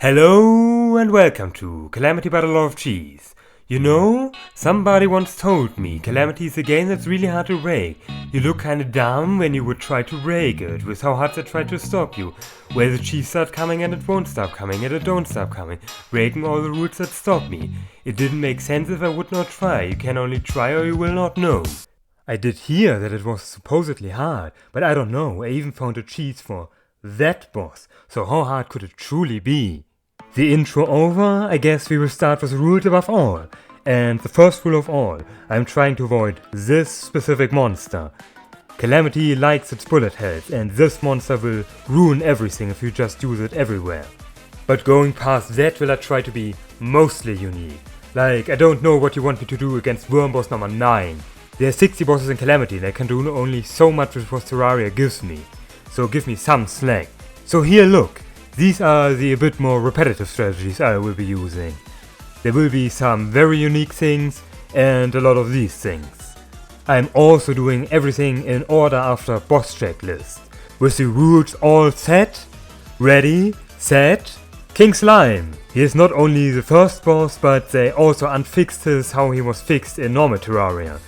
Hello and welcome to Calamity Battle of Yees. You know, somebody once told me Calamity is a game that's really hard to rake. You look kinda dumb when you would try to rake it, with how hard they try to stop you. Where the cheese start coming and it won't stop coming and it don't stop coming. Raking all the rules that stop me. It didn't make sense if I would not try. You can only try or you will not know. I did hear that it was supposedly hard, but I don't know. I even found a cheese for that boss. So how hard could it truly be? The intro over, I guess we will start with the rules above all. And the first rule of all, I'm trying to avoid this specific monster. Calamity likes its bullet health, and this monster will ruin everything if you just use it everywhere. But going past that, will I try to be mostly unique. Like, I don't know what you want me to do against worm boss number 9. There are 60 bosses in Calamity and I can do only so much with what Terraria gives me. So give me some slack. So here look. These are the a bit more repetitive strategies I will be using. There will be some very unique things and a lot of these things. I'm also doing everything in order after boss checklist. With the rules all set, ready, set, King Slime. He is not only the first boss, but they also unfixed his how he was fixed in normal Terraria.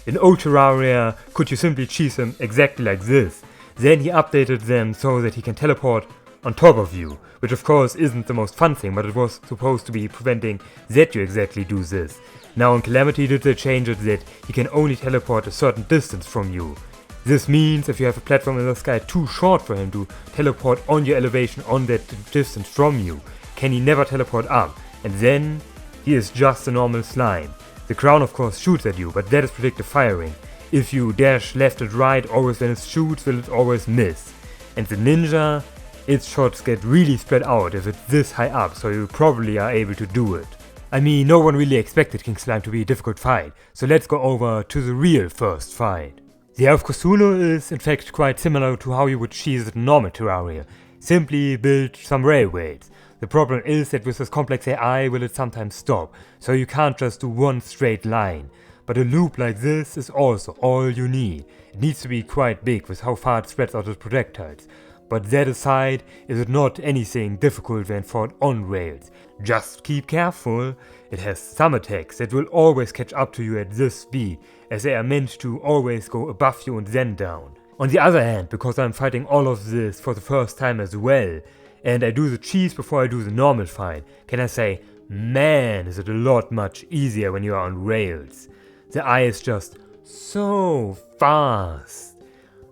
In old Terraria, could you simply cheese him exactly like this. Then he updated them so that he can teleport on top of you, which of course isn't the most fun thing, but it was supposed to be preventing that you exactly do this. Now in Calamity did they change it that he can only teleport a certain distance from you. This means if you have a platform in the sky too short for him to teleport on your elevation on that distance from you, can he never teleport up, and then he is just a normal slime. The crown of course shoots at you, but that is predictive firing. If you dash left and right, always when it shoots will it always miss. And the ninja, its shots get really spread out if it's this high up, so you probably are able to do it. I mean, no one really expected King Slime to be a difficult fight, so let's go over to the real first fight. The Eye of Cthulhu is in fact quite similar to how you would cheese it in normal Terraria. Simply build some railways. The problem is that with this complex AI will it sometimes stop, so you can't just do one straight line. But a loop like this is also all you need. It needs to be quite big with how far it spreads out its projectiles. But that aside, is it not anything difficult when fought on rails. Just keep careful, it has some attacks that will always catch up to you at this speed, as they are meant to always go above you and then down. On the other hand, because I'm fighting all of this for the first time as well, and I do the cheese before I do the normal fight, can I say, man, is it a lot much easier when you are on rails. The eye is just so fast.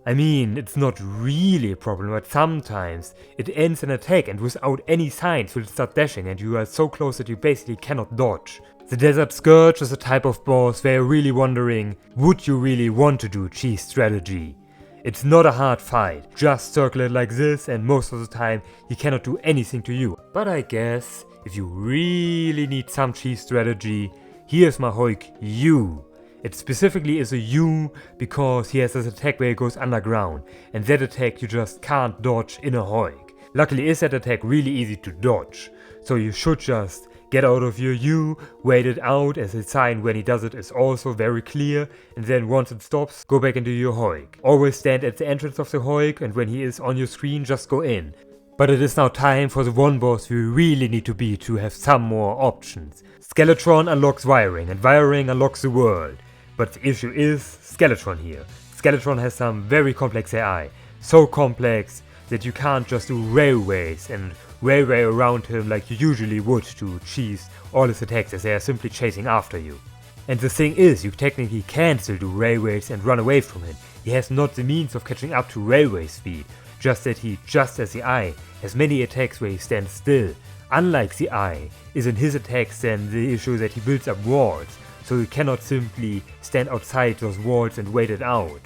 I mean, it's not really a problem, but sometimes it ends an attack and without any signs will start dashing and you are so close that you basically cannot dodge. The Desert Scourge is a type of boss where you're really wondering, would you really want to do cheese strategy? It's not a hard fight, just circle it like this and most of the time he cannot do anything to you. But I guess, if you really need some cheese strategy, here's my Hoik U. It specifically is a U because he has this attack where he goes underground, and that attack you just can't dodge in a Hoik. Luckily is that attack really easy to dodge, so you should just get out of your U, wait it out as his sign when he does it is also very clear, and then once it stops, go back into your Hoik. Always stand at the entrance of the Hoik, and when he is on your screen just go in. But it is now time for the one boss we really need to beat to have some more options. Skeletron unlocks wiring, and wiring unlocks the world. But the issue is Skeletron here. Skeletron has some very complex AI. So complex that you can't just do railways and railway around him like you usually would to cheese all his attacks as they are simply chasing after you. And the thing is, you technically can still do railways and run away from him. He has not the means of catching up to railway speed. Just that he, just as the Eye, has many attacks where he stands still. Unlike the Eye, is in his attacks then the issue that he builds up walls. So you cannot simply stand outside those walls and wait it out.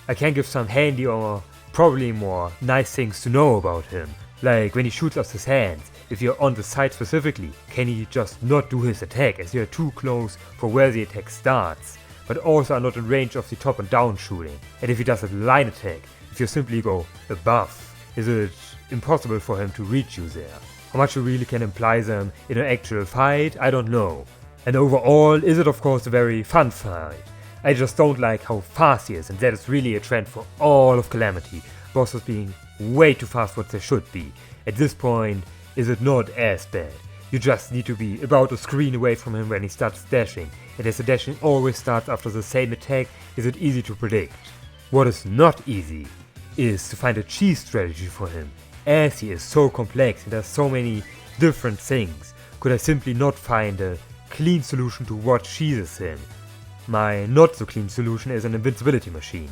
I can give some handy or probably more nice things to know about him. Like when he shoots off his hands, if you're on the side specifically, can he just not do his attack as you're too close for where the attack starts, but also are not in range of the top and down shooting. And if he does a line attack, if you simply go above, is it impossible for him to reach you there. How much you really can imply them in an actual fight, I don't know. And overall, is it of course a very fun fight. I just don't like how fast he is, and that is really a trend for all of Calamity. Bosses being way too fast what they should be. At this point, is it not as bad. You just need to be about a screen away from him when he starts dashing, and as the dashing always starts after the same attack, is it easy to predict. What is not easy is to find a cheese strategy for him, as he is so complex and does so many different things. Could I simply not find a clean solution to what cheeses him? My not so clean solution is an invincibility machine.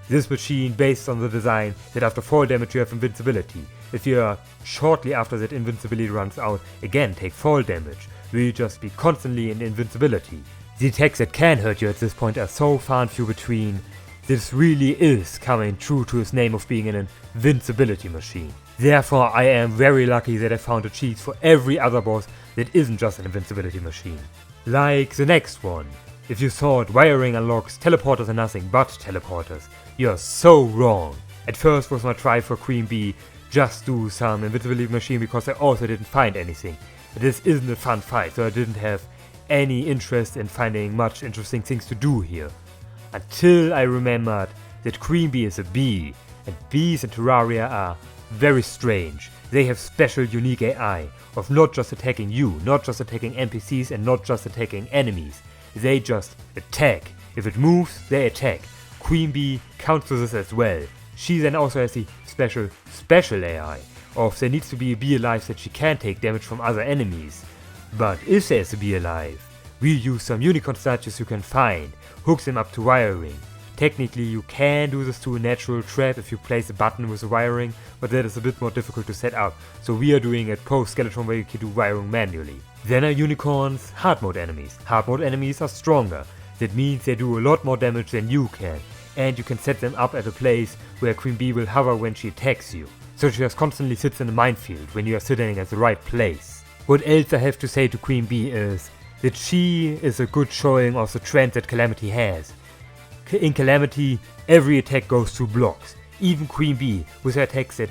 This machine based on the design that after fall damage you have invincibility. If you are shortly after that invincibility runs out, again take fall damage, will you just be constantly in invincibility. The attacks that can hurt you at this point are so far and few between. This really is coming true to his name of being an invincibility machine. Therefore I am very lucky that I found a cheese for every other boss that isn't just an invincibility machine. Like the next one. If you thought wiring unlocks teleporters and nothing but teleporters, you're so wrong. At first was my try for Queen Bee, just do some invincibility machine because I also didn't find anything. This isn't a fun fight, so I didn't have any interest in finding much interesting things to do here. Until I remembered that Queen Bee is a bee, and bees in Terraria are very strange. They have special unique AI of not just attacking you, not just attacking NPCs and not just attacking enemies. They just attack. If it moves, they attack. Queen Bee counts to this as well. She then also has the special AI of there needs to be a bee alive that she can take damage from other enemies. But if there's a bee alive, we'll use some unicorn statues you can find, hook them up to wiring. Technically you can do this to a natural trap if you place a button with the wiring, but that is a bit more difficult to set up, so we are doing it post-skeleton where you can do wiring manually. Then are unicorns hard mode enemies. Hard mode enemies are stronger. That means they do a lot more damage than you can, and you can set them up at a place where Queen Bee will hover when she attacks you. So she just constantly sits in a minefield when you are sitting at the right place. What else I have to say to Queen Bee is that she is a good showing of the trend that Calamity has. In Calamity, every attack goes through blocks. Even Queen Bee, with her attacks that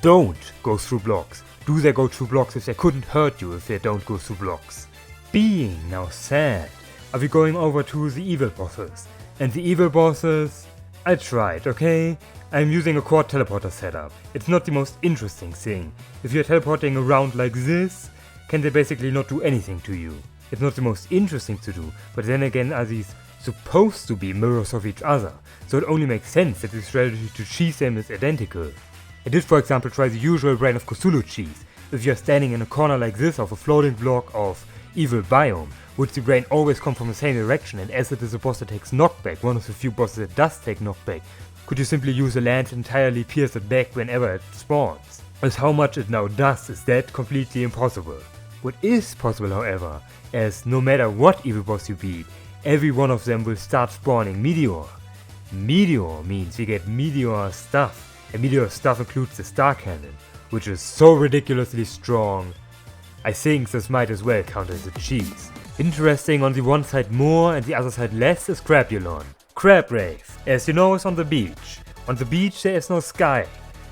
don't go through blocks. Do they go through blocks if they couldn't hurt you if they don't go through blocks? Being now sad, are we going over to the evil bosses? And the evil bosses, I tried, okay? I'm using a quad teleporter setup. It's not the most interesting thing. If you're teleporting around like this, can they basically not do anything to you? It's not the most interesting to do, but then again are these supposed to be mirrors of each other, so it only makes sense that the strategy to cheese them is identical. I did for example try the usual Brain of Cthulhu cheese. If you're standing in a corner like this of a floating block of evil biome, would the brain always come from the same direction, and as it is a boss that takes knockback, one of the few bosses that does take knockback, could you simply use a lance and entirely pierce it back whenever it spawns? As how much it now does is that completely impossible. What is possible however, as no matter what evil boss you beat, every one of them will start spawning Meteor. Meteor means we get Meteor stuff, and Meteor stuff includes the Star Cannon, which is so ridiculously strong. I think this might as well count as a cheese. Interesting on the one side more and the other side less is Crabulon. Crab Rave, as you know, is on the beach. On the beach there is no sky,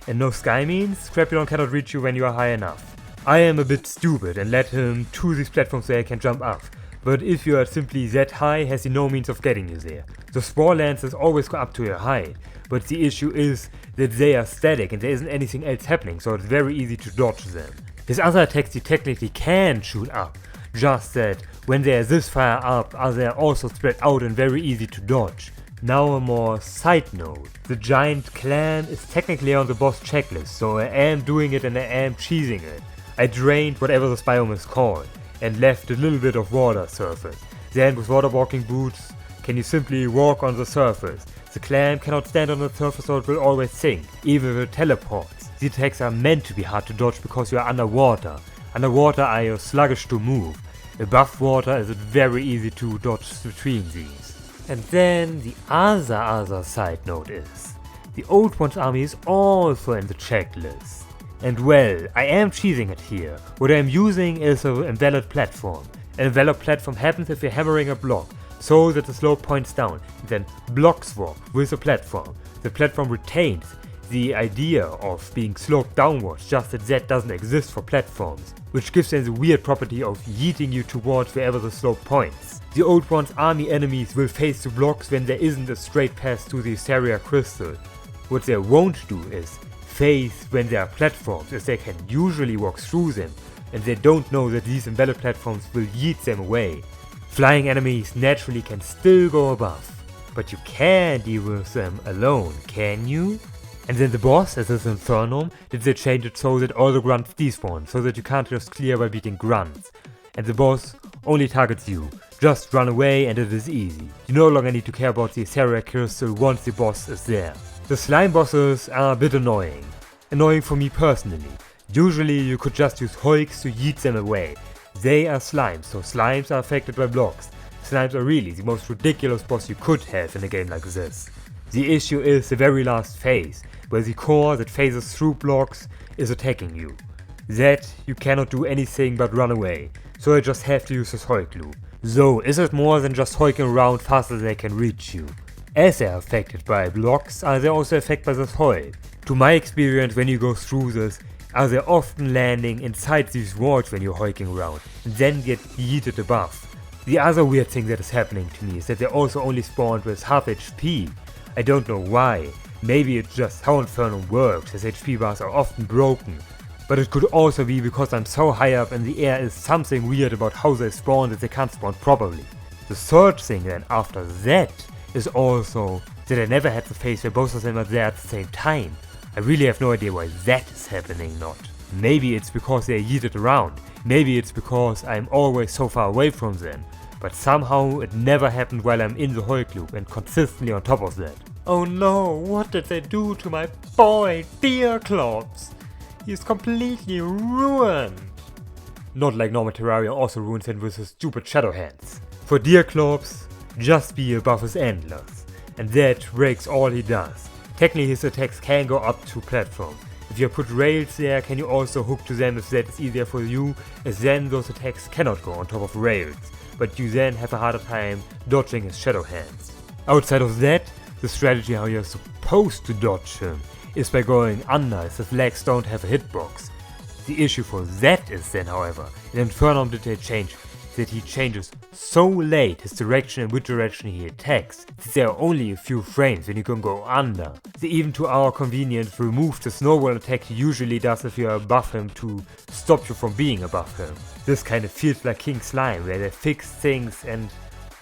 and no sky means Crabulon cannot reach you when you are high enough. I am a bit stupid and led him to these platforms where I can jump up. But if you are simply that high, has he no means of getting you there. The spore lances always go up to your height, but the issue is that they are static and there isn't anything else happening, so it's very easy to dodge them. His other attacks he technically can shoot up, just that when they are this far up, they are also spread out and very easy to dodge. Now a more side note, the giant clam is technically on the boss checklist, so I am doing it and I am cheesing it. I drained whatever this biome is called, and left a little bit of water surface. Then with water walking boots, can you simply walk on the surface. The clam cannot stand on the surface, so it will always sink, even if it teleports. The attacks are meant to be hard to dodge because you are underwater. Underwater are you sluggish to move. Above water is it very easy to dodge between these. And then the other side note is, the Old One's army is also in the checklist. And well, I am cheesing it here. What I am using is an invalid platform. An invalid platform happens if you're hammering a block, so that the slope points down, and then block swap with the platform. The platform retains the idea of being sloped downwards, just that doesn't exist for platforms, which gives them the weird property of yeeting you towards wherever the slope points. The Old One's army enemies will face the blocks when there isn't a straight path to the Saria crystal. What they won't do is phase when there are platforms, as they can usually walk through them, and they don't know that these embedded platforms will yeet them away. Flying enemies naturally can still go above, but you can't deal with them alone, can you? And then the boss, as is INFERNUM, did they change it so that all the grunts despawn, so that you can't just clear by beating grunts. And the boss only targets you. Just run away and it is easy. You no longer need to care about the ethereal crystal once the boss is there. The slime bosses are a bit annoying. Annoying for me personally. Usually you could just use hoiks to yeet them away. They are slimes, so slimes are affected by blocks. Slimes are really the most ridiculous boss you could have in a game like this. The issue is the very last phase, where the core that phases through blocks is attacking you. That you cannot do anything but run away, so I just have to use this hoik loop. So is it more than just hoiking around faster than they can reach you? As they are affected by blocks, are they also affected by this hoik? To my experience, when you go through this, are they often landing inside these walls when you're hoiking around, and then get yeeted above. The other weird thing that is happening to me is that they also only spawned with half HP. I don't know why. Maybe it's just how INFERNUM works, as HP bars are often broken. But it could also be because I'm so high up in the air is something weird about how they spawn that they can't spawn properly. The third thing then after that is also that I never had the phase where both of them are there at the same time. I really have no idea why that is happening not. Maybe it's because they are yeeted around. Maybe it's because I'm always so far away from them. But somehow it never happened while I'm in the hoik loop and consistently on top of that. Oh no, what did they do to my boy, Deerclops? He's completely ruined. Not like normal Terraria also ruins him with his stupid shadow hands. For Deerclops, just be above his antlers, and that breaks all he does. Technically his attacks can go up to platforms. If you put rails there, can you also hook to them if that is easier for you, as then those attacks cannot go on top of rails, but you then have a harder time dodging his shadow hands. Outside of that, the strategy how you're supposed to dodge him is by going under, as his legs don't have a hitbox. The issue for that is then, however, in INFERNUM did they change that he changes so late his direction in which direction he attacks, that there are only a few frames when you can go under. They even to our convenience removed the snowball attack he usually does if you are above him to stop you from being above him. This kind of feels like King Slime, where they fixed things and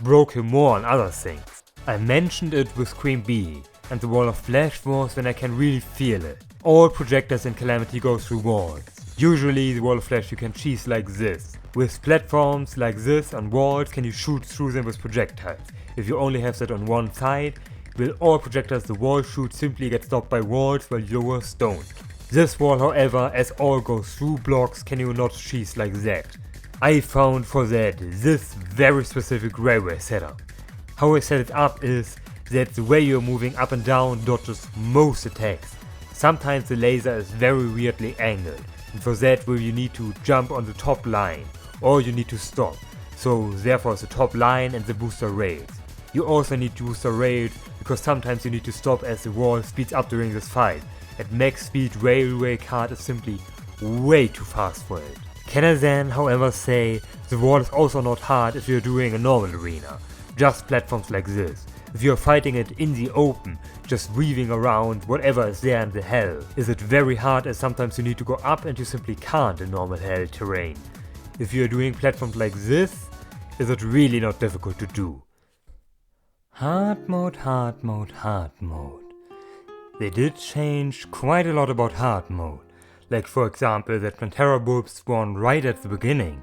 broke him more on other things. I mentioned it with Queen Bee, and the wall of flash was when I can really feel it. All projectors in Calamity go through walls. Usually the wall of flash you can cheese like this. With platforms like this on walls can you shoot through them with projectiles. If you only have that on one side, will all projectiles the wall shoot simply get stopped by walls while yours don't. This wall, however, as all goes through blocks, can you not cheese like that. I found for that this very specific railway setup. How I set it up is that the way you're moving up and down dodges most attacks. Sometimes the laser is very weirdly angled, and for that will you need to jump on the top line, or you need to stop. So therefore it's the top line and the booster rails. You also need booster rails because sometimes you need to stop as the wall speeds up during this fight. At max speed railway cart is simply way too fast for it. Can I then however say the wall is also not hard if you're doing a normal arena, just platforms like this. If you're fighting it in the open, just weaving around whatever is there in the hell, is it very hard as sometimes you need to go up and you simply can't in normal hell terrain. If you're doing platforms like this, is it really not difficult to do. Hard mode, hard mode, hard mode. They did change quite a lot about hard mode. Like for example that Plantera bulbs spawn right at the beginning.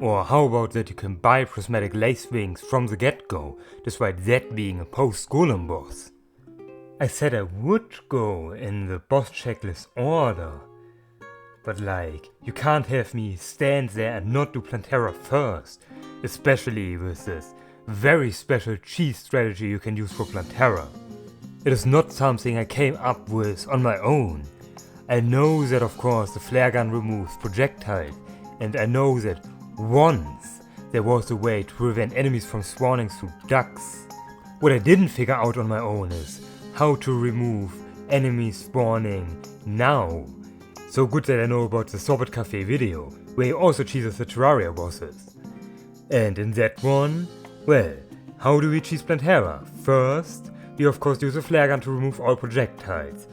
Or how about that you can buy prismatic lace wings from the get-go, despite that being a post-golem boss. I said I would go in the boss checklist order. But like, you can't have me stand there and not do Plantera first, especially with this very special cheese strategy you can use for Plantera. It is not something I came up with on my own. I know that of course the flare gun removes projectiles, and I know that once there was a way to prevent enemies from spawning through ducts. What I didn't figure out on my own is how to remove enemies spawning now. So good that I know about the Sorbet Cafe video, where he also cheeses the Terraria bosses. And in that one, well, how do we cheese Plantera? First, we of course use a flare gun to remove all projectiles.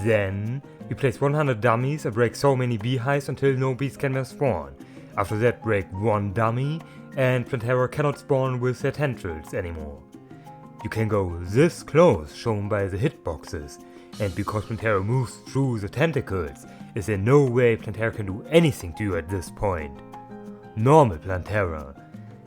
Then we place 100 dummies and break so many beehives until no bees can more spawn. After that break one dummy and Plantera cannot spawn with their tendrils anymore. You can go this close, shown by the hitboxes, and because Plantera moves through the tentacles, is there no way Plantera can do anything to you at this point. Normal Plantera.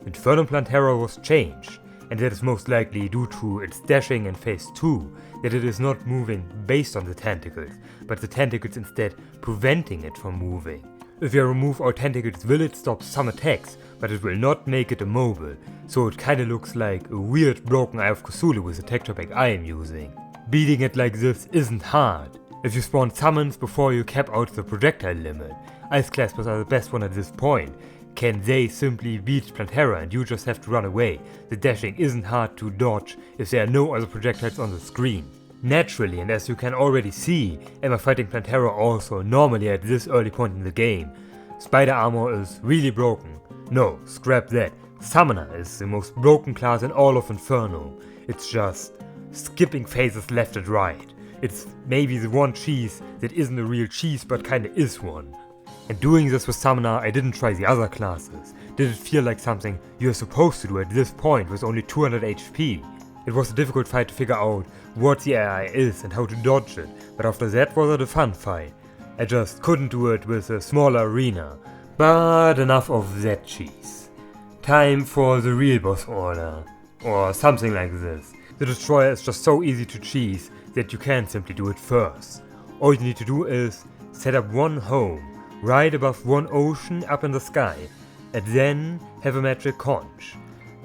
INFERNUM Plantera was changed, and that is most likely due to its dashing in phase 2, that it is not moving based on the tentacles, but the tentacles instead preventing it from moving. If you remove all tentacles, will it stop some attacks, but it will not make it immobile, so it kinda looks like a weird broken Eye of Cthulhu with the texture pack I am using. Beating it like this isn't hard. If you spawn summons before you cap out the projectile limit, Ice Claspers are the best one at this point. Can they simply beat Plantera and you just have to run away? The dashing isn't hard to dodge if there are no other projectiles on the screen. Naturally, and as you can already see, am I fighting Plantera also normally at this early point in the game. Spider armor is really broken. No, scrap that. Summoner is the most broken class in all of Inferno. It's just skipping phases left and right. It's maybe the one cheese that isn't a real cheese but kinda is one. And doing this with Summoner, I didn't try the other classes. Did it feel like something you're supposed to do at this point with only 200 HP? It was a difficult fight to figure out what the AI is and how to dodge it, but after that was a fun fight. I just couldn't do it with a smaller arena. But enough of that cheese. Time for the real boss order. Or something like this. The destroyer is just so easy to cheese that you can simply do it first. All you need to do is set up one home, right above one ocean up in the sky, and then have a magic conch.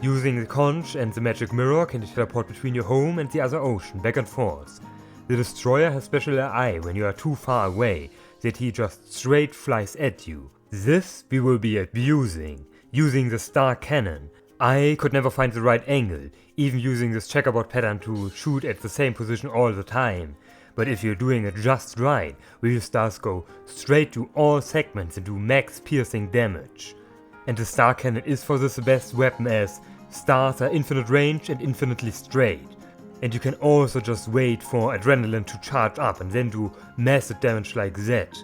Using the conch and the magic mirror can you teleport between your home and the other ocean, back and forth. The destroyer has special AI when you are too far away, that he just straight flies at you. This we will be abusing, using the star cannon. I could never find the right angle, even using this checkerboard pattern to shoot at the same position all the time. But if you're doing it just right, will your stars go straight to all segments and do max piercing damage. And the star cannon is for this the best weapon, as stars are infinite range and infinitely straight. And you can also just wait for adrenaline to charge up and then do massive damage like that.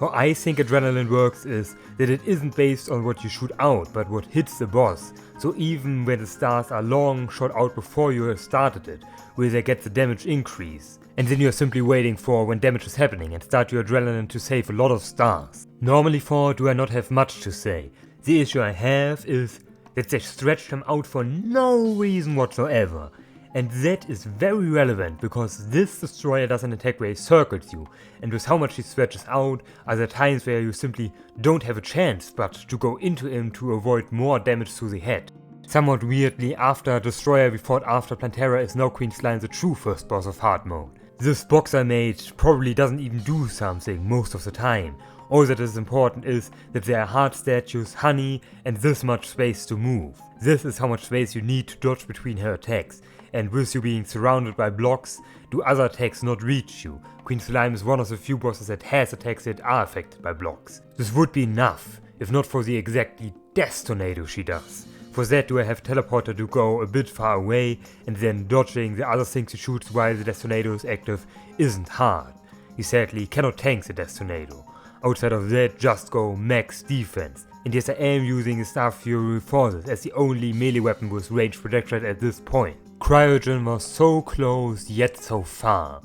How I think adrenaline works is that it isn't based on what you shoot out, but what hits the boss. So even when the stars are long shot out before you have started it, will they get the damage increase. And then you're simply waiting for when damage is happening and start your adrenaline to save a lot of stars. Normally for do I not have much to say. The issue I have is that they stretch them out for no reason whatsoever. And that is very relevant because this destroyer does an attack where he circles you, and with how much he stretches out, are there times where you simply don't have a chance but to go into him to avoid more damage to the head. Somewhat weirdly, after Destroyer we fought after Plantera is now Queen Slime, the true first boss of hard mode. This box I made probably doesn't even do something most of the time. All that is important is that there are hard statues, honey, and this much space to move. This is how much space you need to dodge between her attacks. And with you being surrounded by blocks, do other attacks not reach you? Queen Slime is one of the few bosses that has attacks that are affected by blocks. This would be enough, if not for the exactly death tornado she does. For that do I have teleporter to go a bit far away, and then dodging the other things he shoots while the death tornado is active isn't hard. He sadly cannot tank the death tornado. Outside of that, just go max defense. And yes, I am using the Star Fury for this as the only melee weapon with ranged projectile at this point. Cryogen was so close yet so far.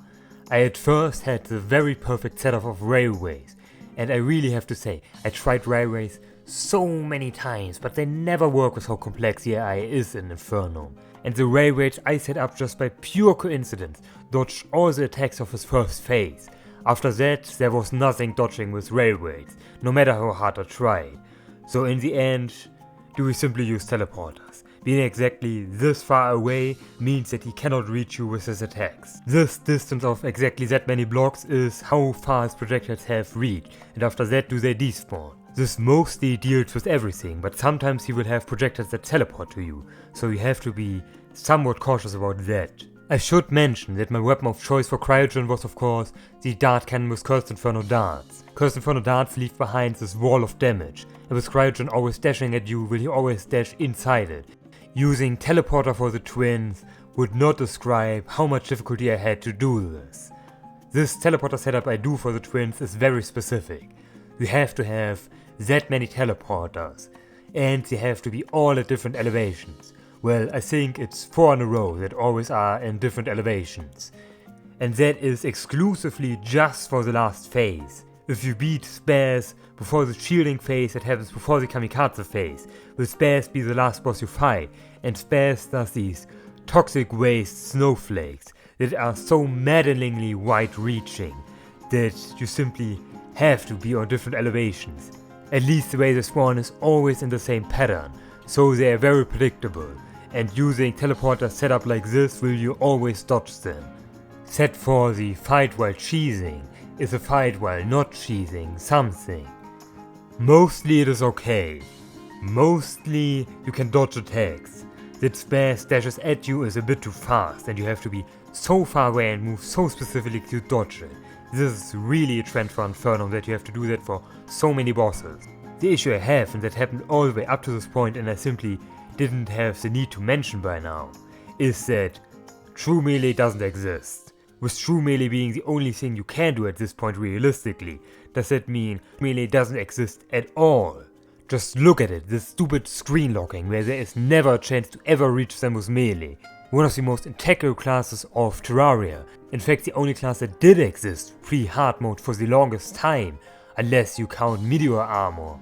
I at first had the very perfect setup of railways, and I really have to say, I tried railways so many times, but they never work with how complex the AI is in Inferno. And the railways I set up just by pure coincidence dodged all the attacks of his first phase. After that, there was nothing dodging with railways, no matter how hard I tried. So in the end, do we simply use teleporters? Being exactly this far away means that he cannot reach you with his attacks. This distance of exactly that many blocks is how far his projectiles have reached, and after that do they despawn. This mostly deals with everything, but sometimes he will have projectiles that teleport to you, so you have to be somewhat cautious about that. I should mention that my weapon of choice for Cryogen was of course the dart cannon with Cursed Inferno darts. Cursed Inferno darts leave behind this wall of damage, and with Cryogen always dashing at you will he always dash inside it. Using teleporter for the twins would not describe how much difficulty I had to do this. This teleporter setup I do for the twins is very specific. You have to have that many teleporters, and they have to be all at different elevations. Well, I think it's 4 in a row that always are in different elevations. And that is exclusively just for the last phase. If you beat Spaz before the shielding phase that happens before the Kamikaze phase, will Spaz be the last boss you fight, and Spaz does these toxic waste snowflakes that are so maddeningly wide-reaching that you simply have to be on different elevations. At least the way they spawn is always in the same pattern, so they are very predictable, and using teleporter setup like this will you always dodge them. Set for the fight while cheesing is a fight while not cheesing something. Mostly it is okay. Mostly you can dodge attacks. That Spaz dashes at you is a bit too fast and you have to be so far away and move so specifically to dodge it. This is really a trend for INFERNUM that you have to do that for so many bosses. The issue I have, and that happened all the way up to this point and I simply didn't have the need to mention by now, is that true melee doesn't exist. With true melee being the only thing you can do at this point realistically, does that mean melee doesn't exist at all? Just look at it, this stupid screen locking where there is never a chance to ever reach them with melee. One of the most integral classes of Terraria. In fact, the only class that did exist pre-hard mode for the longest time, unless you count meteor armor.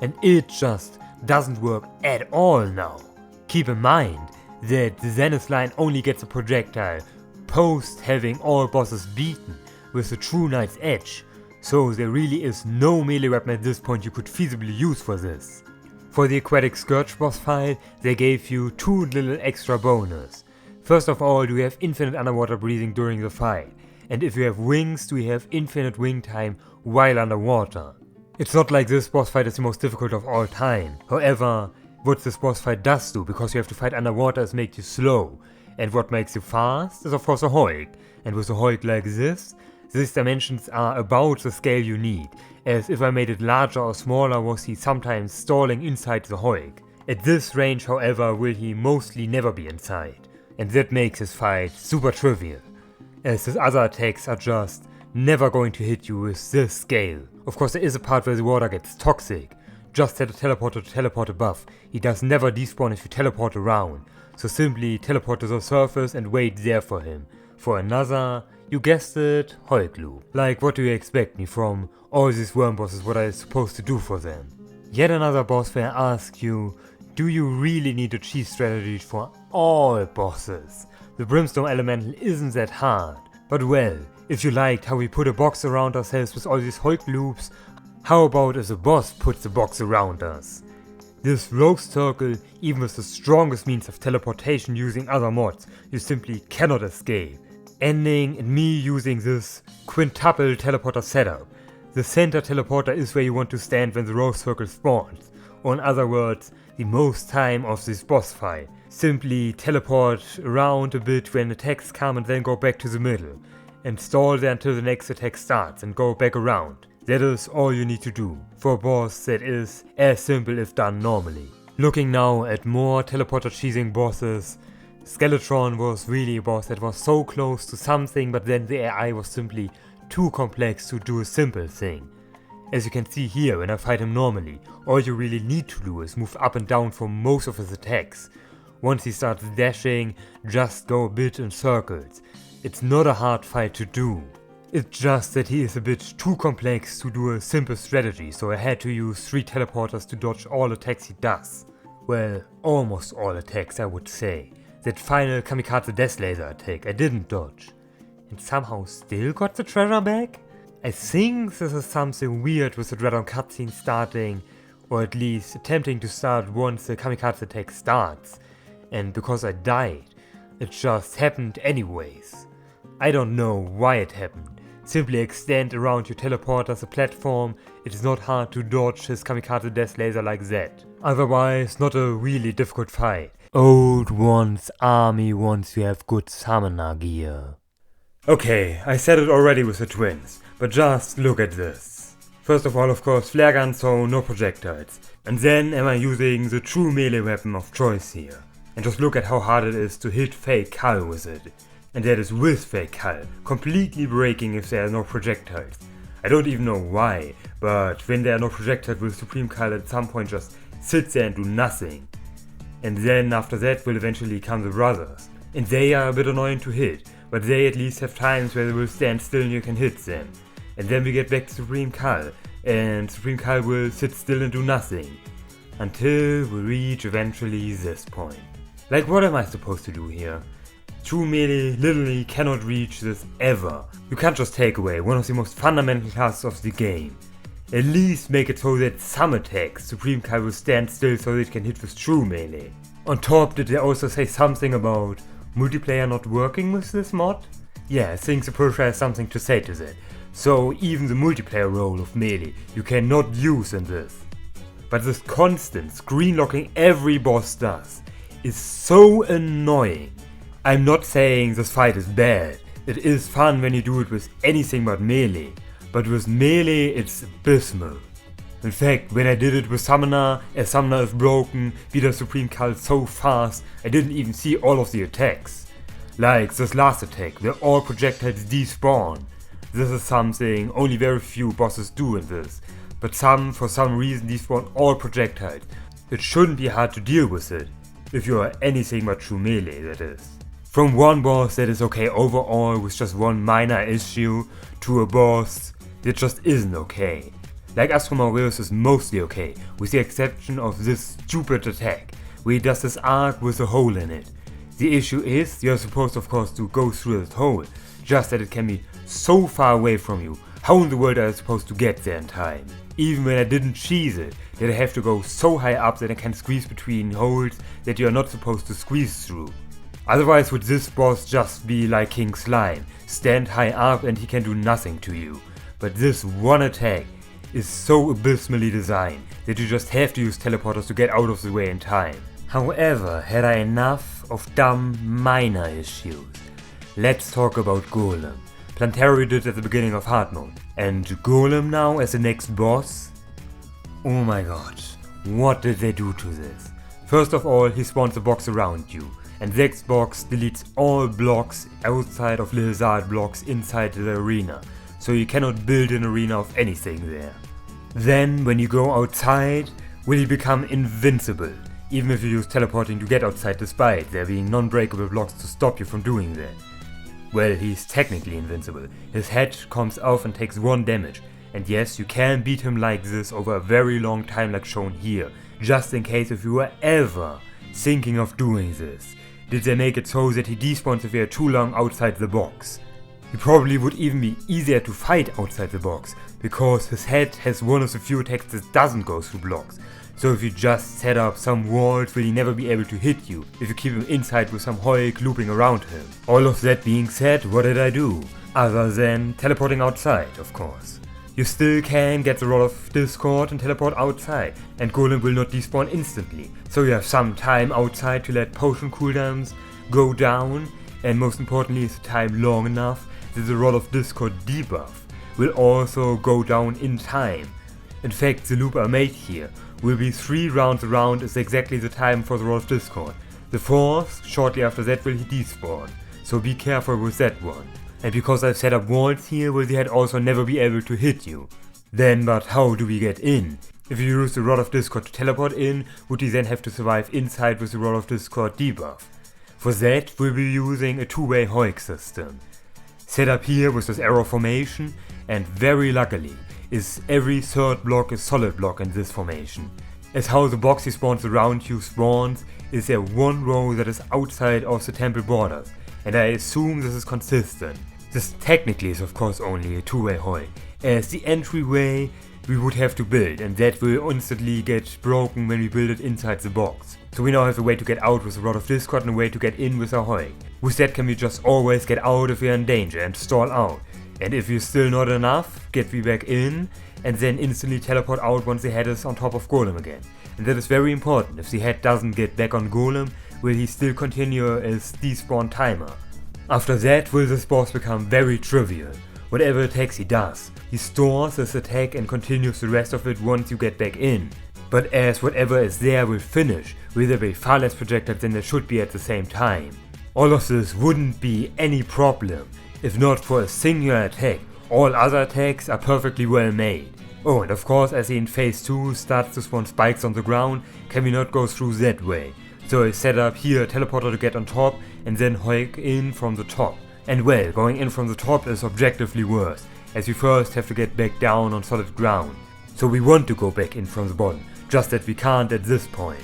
And it just doesn't work at all now. Keep in mind that the Zenith line only gets a projectile post having all bosses beaten with the True Knight's Edge, so there really is no melee weapon at this point you could feasibly use for this. For the Aquatic Scourge boss fight, they gave you 2 little extra bonus. First of all, you have infinite underwater breathing during the fight, and if you have wings, you have infinite wing time while underwater. It's not like this boss fight is the most difficult of all time. However, what this boss fight does do, because you have to fight underwater, is make you slow. And what makes you fast is of course a Hulk. And with a Hulk like this, these dimensions are about the scale you need. As if I made it larger or smaller was he sometimes stalling inside the Hulk. At this range however will he mostly never be inside. And that makes his fight super trivial. As his other attacks are just never going to hit you with this scale. Of course there is a part where the water gets toxic. Just set a teleporter to teleport above. He does never despawn if you teleport around. So simply teleport to the surface and wait there for him. For another, you guessed it, Hulk loop. Like what do you expect me from all these worm bosses, what I'm supposed to do for them? Yet another boss where I ask you, do you really need a cheese strategy for all bosses? The Brimstone Elemental isn't that hard. But well, if you liked how we put a box around ourselves with all these Hulk loops, how about if the boss puts a box around us? This roast circle, even with the strongest means of teleportation using other mods, you simply cannot escape. Ending in me using this quintuple teleporter setup. The center teleporter is where you want to stand when the roast circle spawns, or in other words, the most time of this boss fight. Simply teleport around a bit when attacks come and then go back to the middle, and stall there until the next attack starts and go back around. That is all you need to do, for a boss that is as simple if done normally. Looking now at more teleporter cheesing bosses, Skeletron was really a boss that was so close to something, but then the AI was simply too complex to do a simple thing. As you can see here, when I fight him normally, all you really need to do is move up and down for most of his attacks. Once he starts dashing, just go a bit in circles. It's not a hard fight to do. It's just that he is a bit too complex to do a simple strategy, so I had to use 3 teleporters to dodge all attacks he does. Well, almost all attacks I would say. That final Kamikaze Death Laser attack I didn't dodge. And somehow still got the treasure back? I think this is something weird with the Dreadon cutscene starting, or at least attempting to start once the Kamikaze attack starts. And because I died, it just happened anyways. I don't know why it happened. Simply extend around your teleporters a platform, it is not hard to dodge his Kamikaze Death Laser like that. Otherwise, not a really difficult fight. Old one's army once you have good summoner gear. Okay, I said it already with the twins, but just look at this. First of all, of course, flare gun, so no projectiles. And then am I using the true melee weapon of choice here. And just look at how hard it is to hit fake Kal with it. And that is with fake hull, completely breaking if there are no projectiles. I don't even know why, but when there are no projectiles will Supreme Cull at some point just sit there and do nothing. And then after that will eventually come the brothers. And they are a bit annoying to hit, but they at least have times where they will stand still and you can hit them. And then we get back to Supreme Cull, and Supreme Cull will sit still and do nothing. Until we reach eventually this point. Like, what am I supposed to do here? True melee literally cannot reach this ever. You can't just take away one of the most fundamental tasks of the game. At least make it so that some attacks Supreme Cull will stand still so that it can hit with true melee. On top, did they also say something about multiplayer not working with this mod? Yeah, I think the publisher has something to say to that. So even the multiplayer role of melee you cannot use in this. But this constant screen locking every boss does is so annoying. I'm not saying this fight is bad, it is fun when you do it with anything but melee, but with melee it's abysmal. In fact, when I did it with Summoner, as Summoner is broken, beat the Supreme Cull so fast, I didn't even see all of the attacks. Like this last attack, where all projectiles despawn. This is something only very few bosses do in this, but some, for some reason, despawn all projectiles. It shouldn't be hard to deal with it, if you are anything but true melee, that is. From one boss that is okay overall with just one minor issue, to a boss that just isn't okay. Like Astro Aureus is mostly okay, with the exception of this stupid attack, where he does this arc with a hole in it. The issue is, you're supposed of course to go through that hole, just that it can be so far away from you. How in the world are you supposed to get there in time? Even when I didn't cheese it, that I have to go so high up that I can squeeze between holes that you are not supposed to squeeze through. Otherwise would this boss just be like King Slime, stand high up and he can do nothing to you. But this one attack is so abysmally designed that you just have to use teleporters to get out of the way in time. However, had I enough of dumb minor issues? Let's talk about Golem. Plantary did at the beginning of hard mode. And Golem now as the next boss? Oh my god, what did they do to this? First of all, he spawns a box around you. And the next box deletes all blocks outside of Lizard blocks inside the arena, so you cannot build an arena of anything there. Then, when you go outside, will he become invincible, even if you use teleporting to get outside despite there being non-breakable blocks to stop you from doing that. Well, he's technically invincible. His head comes off and takes 1 damage, and yes, you can beat him like this over a very long time like shown here, just in case if you were ever thinking of doing this. Did they make it so that he despawns if you are too long outside the box? He probably would even be easier to fight outside the box, because his head has one of the few attacks that doesn't go through blocks. So if you just set up some walls, will he never be able to hit you, if you keep him inside with some Hulk looping around him. All of that being said, what did I do? Other than teleporting outside, of course. You still can get the Rod of Discord and teleport outside, and Golem will not despawn instantly, so you have some time outside to let potion cooldowns go down, and most importantly is the time long enough that the Rod of Discord debuff will also go down in time. In fact, the loop I made here will be 3 rounds around is exactly the time for the Rod of Discord. The 4th, shortly after that will he despawn, so be careful with that one. And because I've set up walls here, will the head also never be able to hit you. Then, but how do we get in? If you use the Rod of Discord to teleport in, would he then have to survive inside with the Rod of Discord debuff? For that, we'll be using a 2-way Hulk system. Set up here with this arrow formation, and very luckily, is every 3rd block a solid block in this formation. As how the box he spawns around you spawns, is there 1 row that is outside of the temple borders, and I assume this is consistent. This technically is of course only a 2-way Hulk, as the entryway we would have to build, and that will instantly get broken when we build it inside the box. So we now have a way to get out with a Rod of Discord and a way to get in with a Hulk. With that can we just always get out if we are in danger and stall out. And if you're still not enough, get we back in, and then instantly teleport out once the head is on top of Golem again. And that is very important. If the head doesn't get back on Golem, will he still continue as despawn timer. After that will this boss become very trivial. Whatever attacks he does, he stores his attack and continues the rest of it once you get back in. But as whatever is there will finish, will there be far less projectiles than there should be at the same time. All of this wouldn't be any problem if not for a singular attack. All other attacks are perfectly well made. Oh, and of course, as he in phase 2 starts to spawn spikes on the ground, can we not go through that way? So I set up here a teleporter to get on top and then hike in from the top. And well, going in from the top is objectively worse, as we first have to get back down on solid ground. So we want to go back in from the bottom, just that we can't at this point.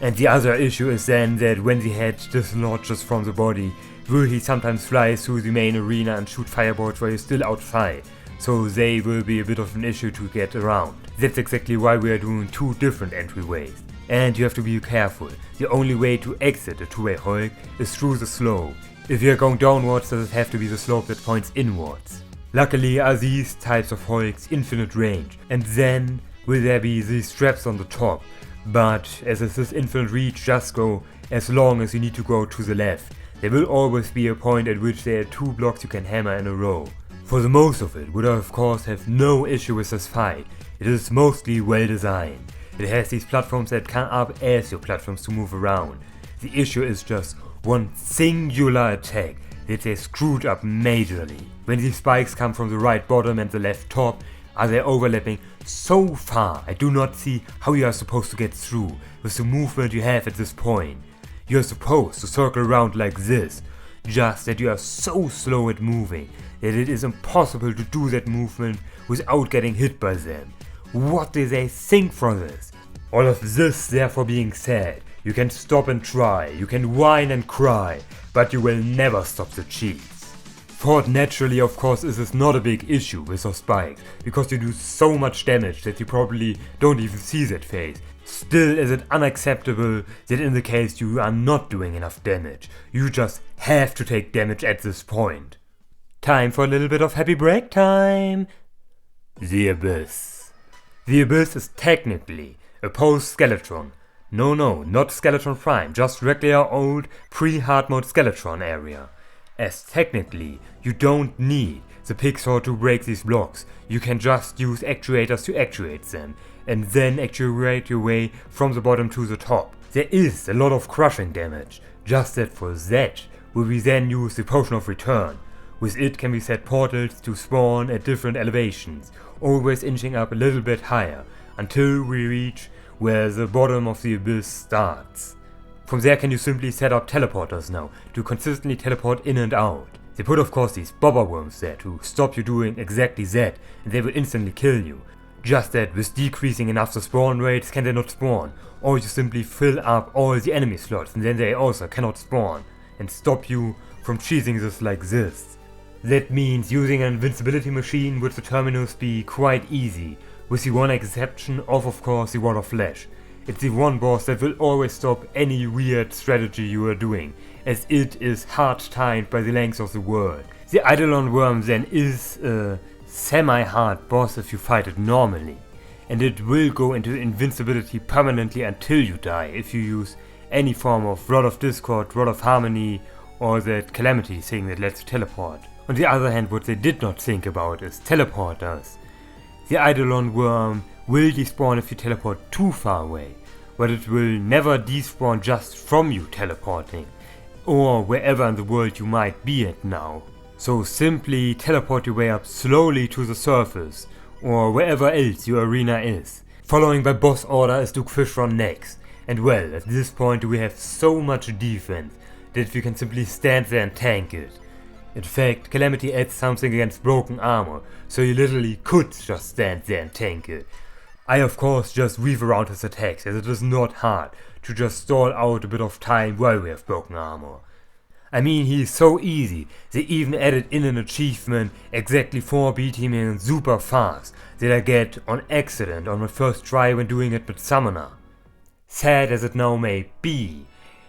And the other issue is then that when the head dislodges from the body, will he sometimes fly through the main arena and shoot fireballs while he's still outside, so they will be a bit of an issue to get around. That's exactly why we are doing 2 different entryways. And you have to be careful, the only way to exit a 2-way Hulk is through the slope. If you are going downwards, does it have to be the slope that points inwards. Luckily are these types of Hulks infinite range, and then will there be these straps on the top, but as it is infinite reach, just go as long as you need to go to the left. There will always be a point at which there are 2 blocks you can hammer in a row. For the most of it would of course have no issue with this fight, it is mostly well designed. It has these platforms that come up as your platforms to move around. The issue is just one singular attack that they screwed up majorly. When these spikes come from the right bottom and the left top, are they overlapping so far I do not see how you are supposed to get through with the movement you have at this point. You are supposed to circle around like this, just that you are so slow at moving that it is impossible to do that movement without getting hit by them. What do they think for this? All of this therefore being said, you can stop and try, you can whine and cry, but you will never stop the cheese. Thought naturally, of course, this is not a big issue with those spikes, because you do so much damage that you probably don't even see that phase. Still is it unacceptable that in the case you are not doing enough damage, you just have to take damage at this point. Time for a little bit of happy break time! The Abyss. The Abyss is technically a post-Skeletron. No, not Skeletron Prime, just regular old pre-hard mode Skeletron area. As technically, you don't need the Pixar to break these blocks, you can just use actuators to actuate them, and then actuate your way from the bottom to the top. There is a lot of crushing damage, just that for that, will we then use the Potion of Return. With it can we set portals to spawn at different elevations, always inching up a little bit higher, until we reach where the bottom of the abyss starts. From there can you simply set up teleporters now, to consistently teleport in and out. They put of course these bobber worms there to stop you doing exactly that, and they will instantly kill you. Just that with decreasing enough the spawn rates can they not spawn, or you simply fill up all the enemy slots and then they also cannot spawn, and stop you from cheesing this like this. That means using an invincibility machine would the terminus be quite easy, with the one exception of course the Wall of Flesh. It's the one boss that will always stop any weird strategy you are doing, as it is hard timed by the length of the world. The Eidolon Worm then is a semi-hard boss if you fight it normally, and it will go into invincibility permanently until you die if you use any form of Rod of Discord, Rod of Harmony, or that Calamity thing that lets you teleport. On the other hand, what they did not think about is teleporters. The Eidolon Worm will despawn if you teleport too far away, but it will never despawn just from you teleporting, or wherever in the world you might be at now. So simply teleport your way up slowly to the surface, or wherever else your arena is. Following by boss order is Duke Fishron next, and well, at this point we have so much defense that we can simply stand there and tank it. In fact, Calamity adds something against broken armor, so you literally could just stand there and tank it. I of course just weave around his attacks, as it is not hard to just stall out a bit of time while we have broken armor. I mean, he is so easy, they even added in an achievement exactly for beating him super fast that I get on accident on my first try when doing it with Summoner. Sad as it now may be,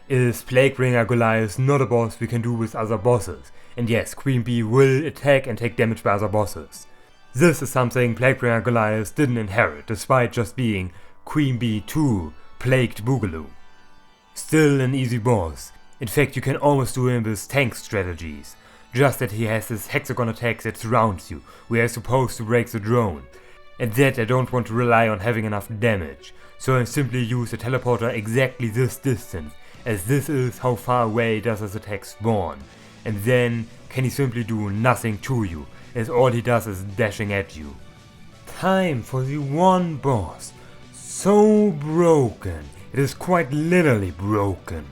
is Plaguebringer Goliath not a boss we can do with other bosses, and yes, Queen Bee will attack and take damage by other bosses. This is something Plaguebringer Goliath didn't inherit, despite just being Queen Bee 2 Plagued Boogaloo. Still an easy boss. In fact, you can almost do him with tank strategies, just that he has this hexagon attack that surrounds you, where you're supposed to break the drone, and that I don't want to rely on having enough damage, so I simply use a teleporter exactly this distance, as this is how far away does his attack spawn, and then can he simply do nothing to you, as all he does is dashing at you. Time for the one boss. So broken, it is quite literally broken.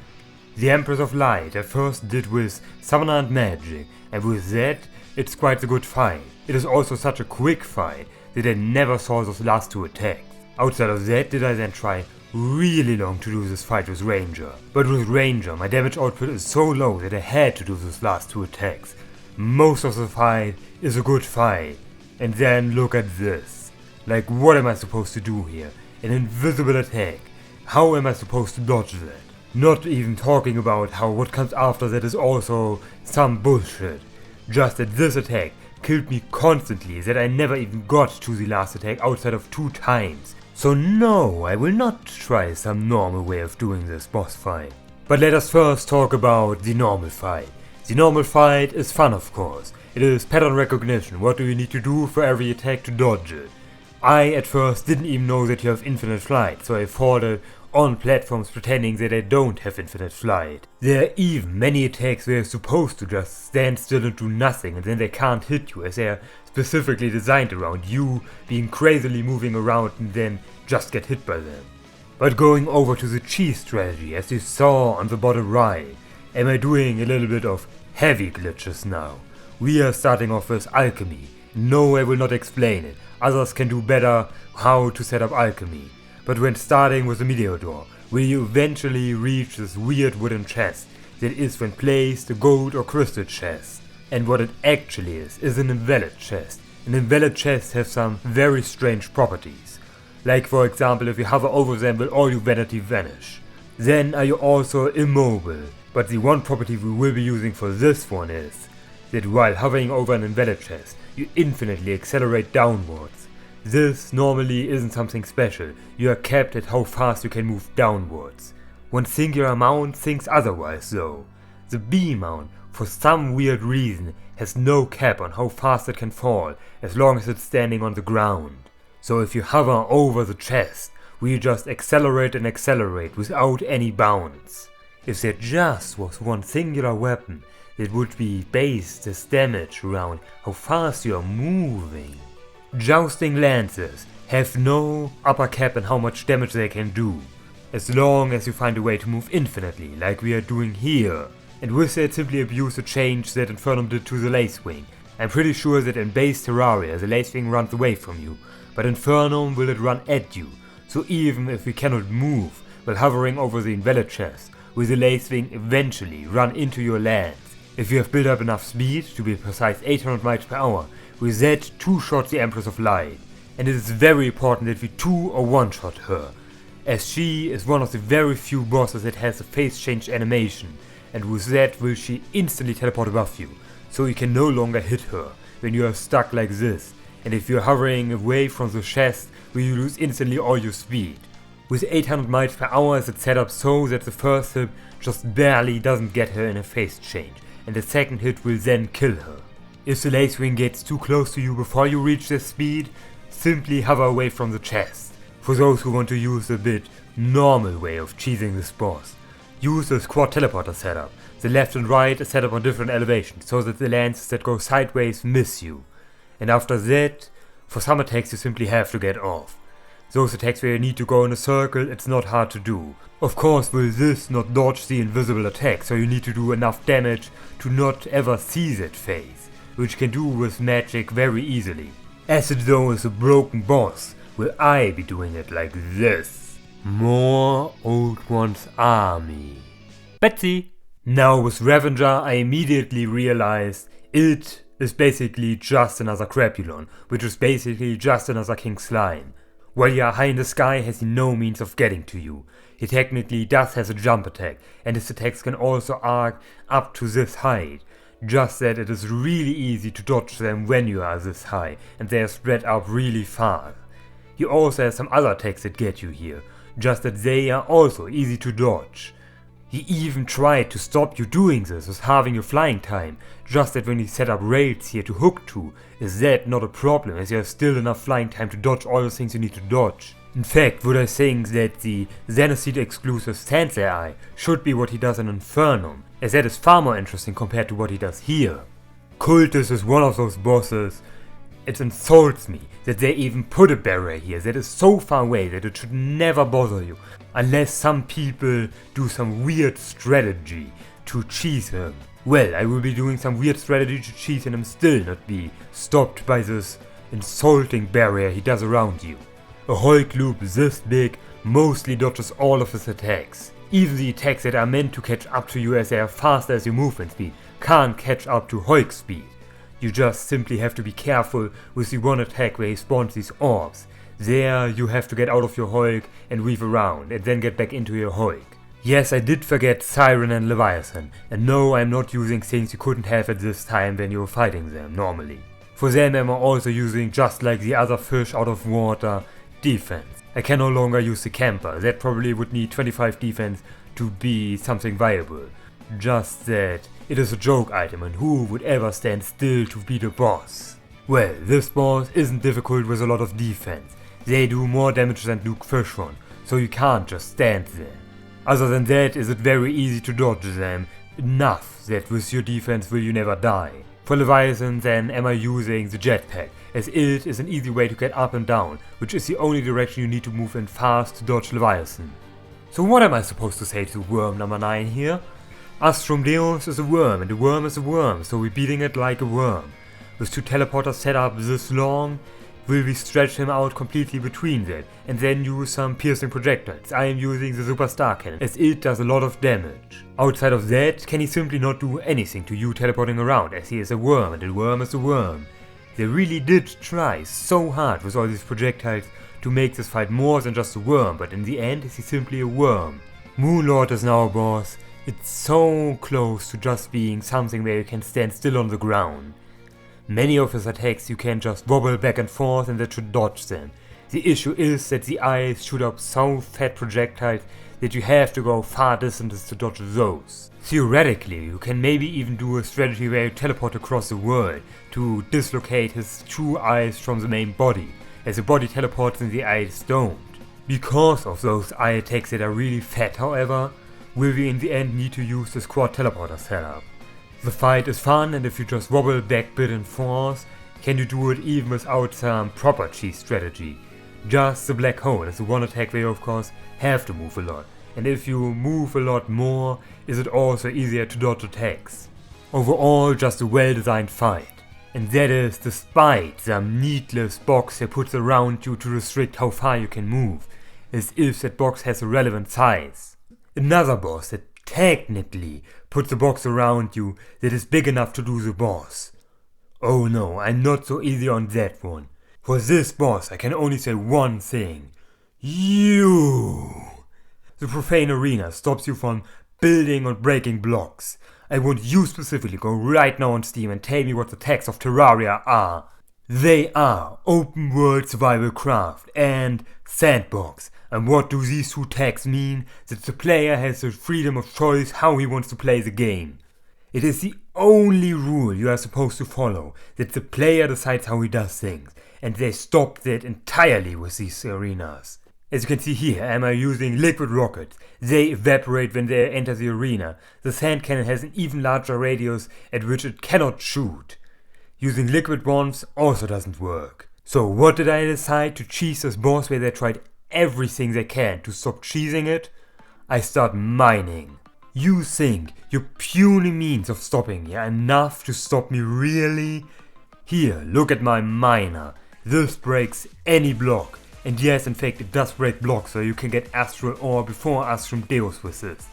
The Empress of Light I first did with Summoner and Magic, and with that it's quite a good fight. It is also such a quick fight that I never saw those last two attacks. Outside of that did I then try really long to do this fight with Ranger. But with Ranger my damage output is so low that I had to do those last two attacks. Most of the fight is a good fight. And then look at this. Like, what am I supposed to do here? An invisible attack. How am I supposed to dodge that? Not even talking about how what comes after that is also some bullshit. Just that this attack killed me constantly, that I never even got to the last attack outside of 2 times. So no, I will not try some normal way of doing this boss fight. But let us first talk about the normal fight. The normal fight is fun, of course. It is pattern recognition. What do you need to do for every attack to dodge it? I at first didn't even know that you have infinite flight, so I fought on platforms pretending that I don't have infinite flight. There are even many attacks where you're supposed to just stand still and do nothing, and then they can't hit you, as they are specifically designed around you being crazily moving around and then just get hit by them. But going over to the cheese strategy, as you saw on the bottom right, am I doing a little bit of heavy glitches now. We are starting off with alchemy. No, I will not explain it. Others can do better how to set up alchemy. But when starting with the meteor door, will you eventually reach this weird wooden chest that is when placed a gold or crystal chest. And what it actually is an invalid chest. An invalid chest has some very strange properties. Like for example, if you hover over them will all your vanity vanish. Then are you also immobile. But the one property we will be using for this one is that while hovering over an invalid chest, you infinitely accelerate downwards. This normally isn't something special, you are capped at how fast you can move downwards. One singular mount thinks otherwise though. The B mount, for some weird reason, has no cap on how fast it can fall, as long as it's standing on the ground. So if you hover over the chest, we just accelerate and accelerate without any bounds. If there just was one singular weapon that would be based as damage around how fast you are moving. Jousting lances have no upper cap on how much damage they can do, as long as you find a way to move infinitely, like we are doing here. And with that simply abuse the change that Infernum did to the Lacewing. I'm pretty sure that in base Terraria the Lacewing runs away from you, but Infernum will it run at you, so even if we cannot move while hovering over the invalid chest, will the Lacewing eventually run into your lands. If you have built up enough speed, to be precise 800 miles per hour, with that 2-shot the Empress of Light. And it is very important that we 2 or 1-shot her, as she is one of the very few bosses that has a phase change animation, and with that will she instantly teleport above you, so you can no longer hit her when you are stuck like this, and if you are hovering away from the chest will you lose instantly all your speed. With 800 miles per hour is it set up so that the first hit just barely doesn't get her in a phase change, and the second hit will then kill her. If the Lacewing gets too close to you before you reach their speed, simply hover away from the chest. For those who want to use a bit normal way of cheesing this boss, use the quad teleporter setup. The left and right is set up on different elevations, so that the lances that go sideways miss you. And after that, for some attacks you simply have to get off. Those attacks where you need to go in a circle, it's not hard to do. Of course will this not dodge the invisible attack, so you need to do enough damage to not ever see that phase, which can do with magic very easily. As it though is a broken boss, will I be doing it like this. More Old One's army. Betsy! Now with Revenger I immediately realized it is basically just another Crapulon, which is basically just another King Slime. While you are high in the sky has he no means of getting to you. He technically does have a jump attack, and his attacks can also arc up to this height. Just that it is really easy to dodge them when you are this high, and they are spread out really fast. He also has some other attacks that get you here, just that they are also easy to dodge. He even tried to stop you doing this with halving your flying time, just that when he set up rails here to hook to, is that not a problem as you have still enough flying time to dodge all the things you need to dodge. In fact, would I think that the Xenoseed exclusive Stance AI should be what he does in Infernum, as that is far more interesting compared to what he does here. Cultist is one of those bosses. It insults me that they even put a barrier here that is so far away that it should never bother you, unless some people do some weird strategy to cheese him. Well, I will be doing some weird strategy to cheese him and still not be stopped by this insulting barrier he does around you. A Hulk loop this big mostly dodges all of his attacks. Even the attacks that are meant to catch up to you as they are faster as your movement speed can't catch up to Hulk speed. You just simply have to be careful with the one attack where he spawns these orbs. There you have to get out of your Hulk and weave around and then get back into your Hulk. Yes, I did forget Siren and Leviathan, and no, I'm not using things you couldn't have at this time when you were fighting them normally. For them I'm also using, just like the other fish out of water, defense. I can no longer use the camper, that probably would need 25 defense to be something viable. Just that it is a joke item and who would ever stand still to beat a boss? Well, this boss isn't difficult with a lot of defense. They do more damage than Luke Fishron, so you can't just stand there. Other than that, is it very easy to dodge them, enough that with your defense will you never die. For Leviathan then am I using the jetpack, as it is an easy way to get up and down, which is the only direction you need to move in fast to dodge Leviathan. So what am I supposed to say to worm number 9 here? Astrum Deus is a worm and a worm is a worm, so we're beating it like a worm. With 2 teleporters set up this long, will we stretch him out completely between that and then use some piercing projectiles. I am using the Superstar Cannon as it does a lot of damage. Outside of that, can he simply not do anything to you teleporting around, as he is a worm and a worm is a worm. They really did try so hard with all these projectiles to make this fight more than just a worm, but in the end is he simply a worm. Moonlord is now a boss. It's so close to just being something where you can stand still on the ground. Many of his attacks you can just wobble back and forth and that should dodge them. The issue is that the eyes shoot up so fat projectiles that you have to go far distances to dodge those. Theoretically, you can maybe even do a strategy where you teleport across the world to dislocate his true eyes from the main body, as the body teleports and the eyes don't. Because of those eye attacks that are really fat, however, will we in the end need to use this quad teleporter setup. The fight is fun, and if you just wobble back bit and forth, can you do it even without some proper cheese strategy. Just the black hole is the one attack where you of course have to move a lot, and if you move a lot more, is it also easier to dodge attacks. Overall, just a well designed fight. And that is despite some needless box that puts around you to restrict how far you can move, as if that box has a relevant size. Another boss that technically puts a box around you that is big enough to do the boss. Oh no, I'm not so easy on that one. For this boss I can only say one thing. You! The Profane Arena stops you from building or breaking blocks. I want you specifically go right now on Steam and tell me what the tags of Terraria are. They are Open World Survival Craft and Sandbox. And what do these 2 tags mean? That the player has the freedom of choice how he wants to play the game. It is the only rule you are supposed to follow, that the player decides how he does things, and they stopped that entirely with these arenas. As you can see here, am I using liquid rockets. They evaporate when they enter the arena. The sand cannon has an even larger radius at which it cannot shoot. Using liquid bombs also doesn't work. So what did I decide to cheese this boss where they tried everything they can to stop cheesing it? I start mining. You think your puny means of stopping me are enough to stop me really? Here, look at my miner. This breaks any block. And yes, in fact it does break blocks, so you can get Astral Ore before Astrum Deus with this.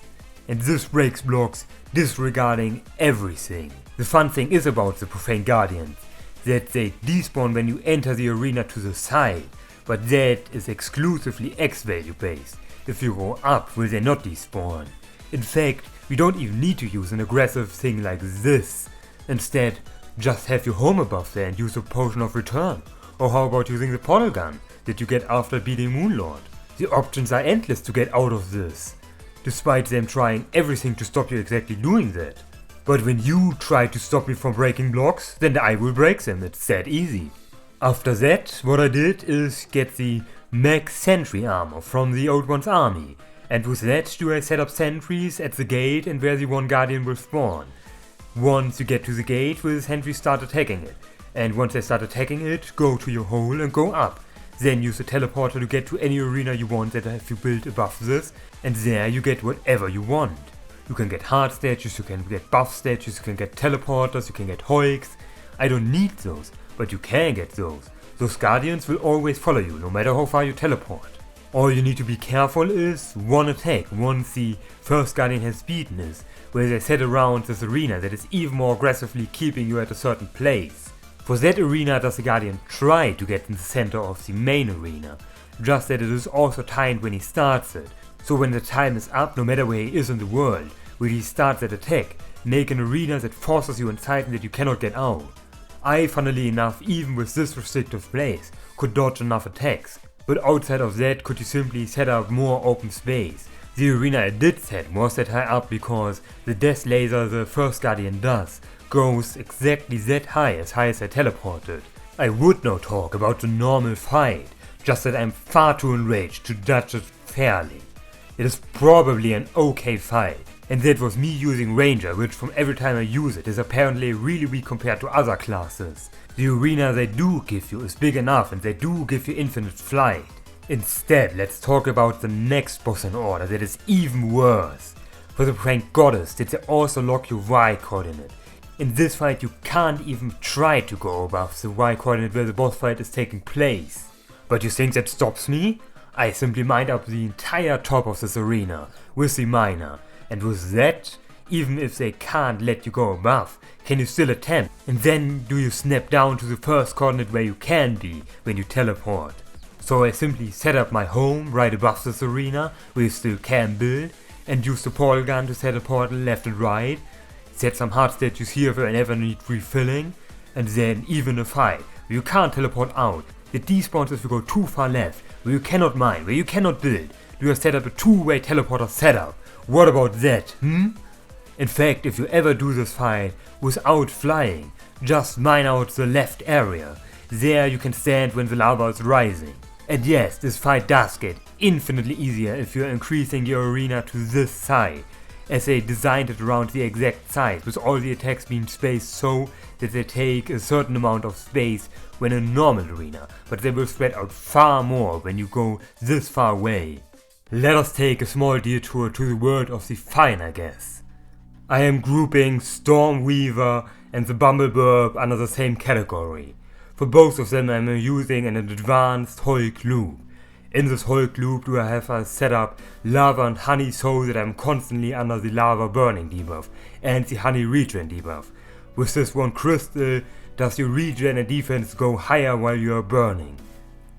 And this breaks blocks disregarding everything. The fun thing is about the Profane Guardians, that they despawn when you enter the arena to the side, but that is exclusively X value based. If you go up, will they not despawn? In fact, we don't even need to use an aggressive thing like this. Instead, just have your home above there and use a potion of return. Or how about using the portal gun that you get after beating Moonlord? The options are endless to get out of this, despite them trying everything to stop you exactly doing that. But when you try to stop me from breaking blocks, then I will break them, it's that easy. After that, what I did is get the max sentry armor from the Old One's army, and with that do I set up sentries at the gate and where the one guardian will spawn. Once you get to the gate, will the sentries start attacking it, and once they start attacking it, go to your hole and go up. Then use the teleporter to get to any arena you want that have you built above this, and there you get whatever you want. You can get hard statues, you can get buff statues, you can get teleporters, you can get hoiks. I don't need those, but you can get those. Those guardians will always follow you, no matter how far you teleport. All you need to be careful is one attack once the first guardian has beaten is, where they set around this arena that is even more aggressively keeping you at a certain place. For that arena does the guardian try to get in the center of the main arena, just that it is also timed when he starts it. So when the time is up, no matter where he is in the world, will he start that attack, make an arena that forces you inside and that you cannot get out. I, funnily enough, even with this restrictive place, could dodge enough attacks, but outside of that could you simply set up more open space. The arena I did set was that high up because the death laser the first guardian does goes exactly that high as I teleported. I would now talk about the normal fight, just that I'm far too enraged to judge it fairly. It is probably an okay fight, and that was me using Ranger, which from every time I use it is apparently really weak compared to other classes. The arena they do give you is big enough and they do give you infinite flight. Instead, let's talk about the next boss in order that is even worse. For the Prank Goddess did they also lock your Y coordinate. In this fight you can't even try to go above the Y coordinate where the boss fight is taking place. But you think that stops me? I simply mined up the entire top of this arena with the miner, and with that, even if they can't let you go above, can you still attempt, and then do you snap down to the first coordinate where you can be when you teleport. So I simply set up my home right above this arena where you still can build, and use the portal gun to set a portal left and right, set some hard statues here whenever need refilling, and then even a fight where you can't teleport out. It despawns if you go too far left, where you cannot mine, where you cannot build. Do you set up a two-way teleporter setup? What about that, In fact, if you ever do this fight without flying, just mine out the left area. There you can stand when the lava is rising. And yes, this fight does get infinitely easier if you're increasing your arena to this side, as they designed it around the exact size, with all the attacks being spaced so that they take a certain amount of space when in a normal arena, but they will spread out far more when you go this far away. Let us take a small detour to the world of the Fine, I guess. I am grouping Stormweaver and the Bumbleburb under the same category. For both of them I am using an advanced Hulk loop. In this Hulk loop do I have a setup Lava and Honey so that I am constantly under the Lava Burning debuff and the Honey Regen debuff. With this one crystal does your regen and defense go higher while you are burning.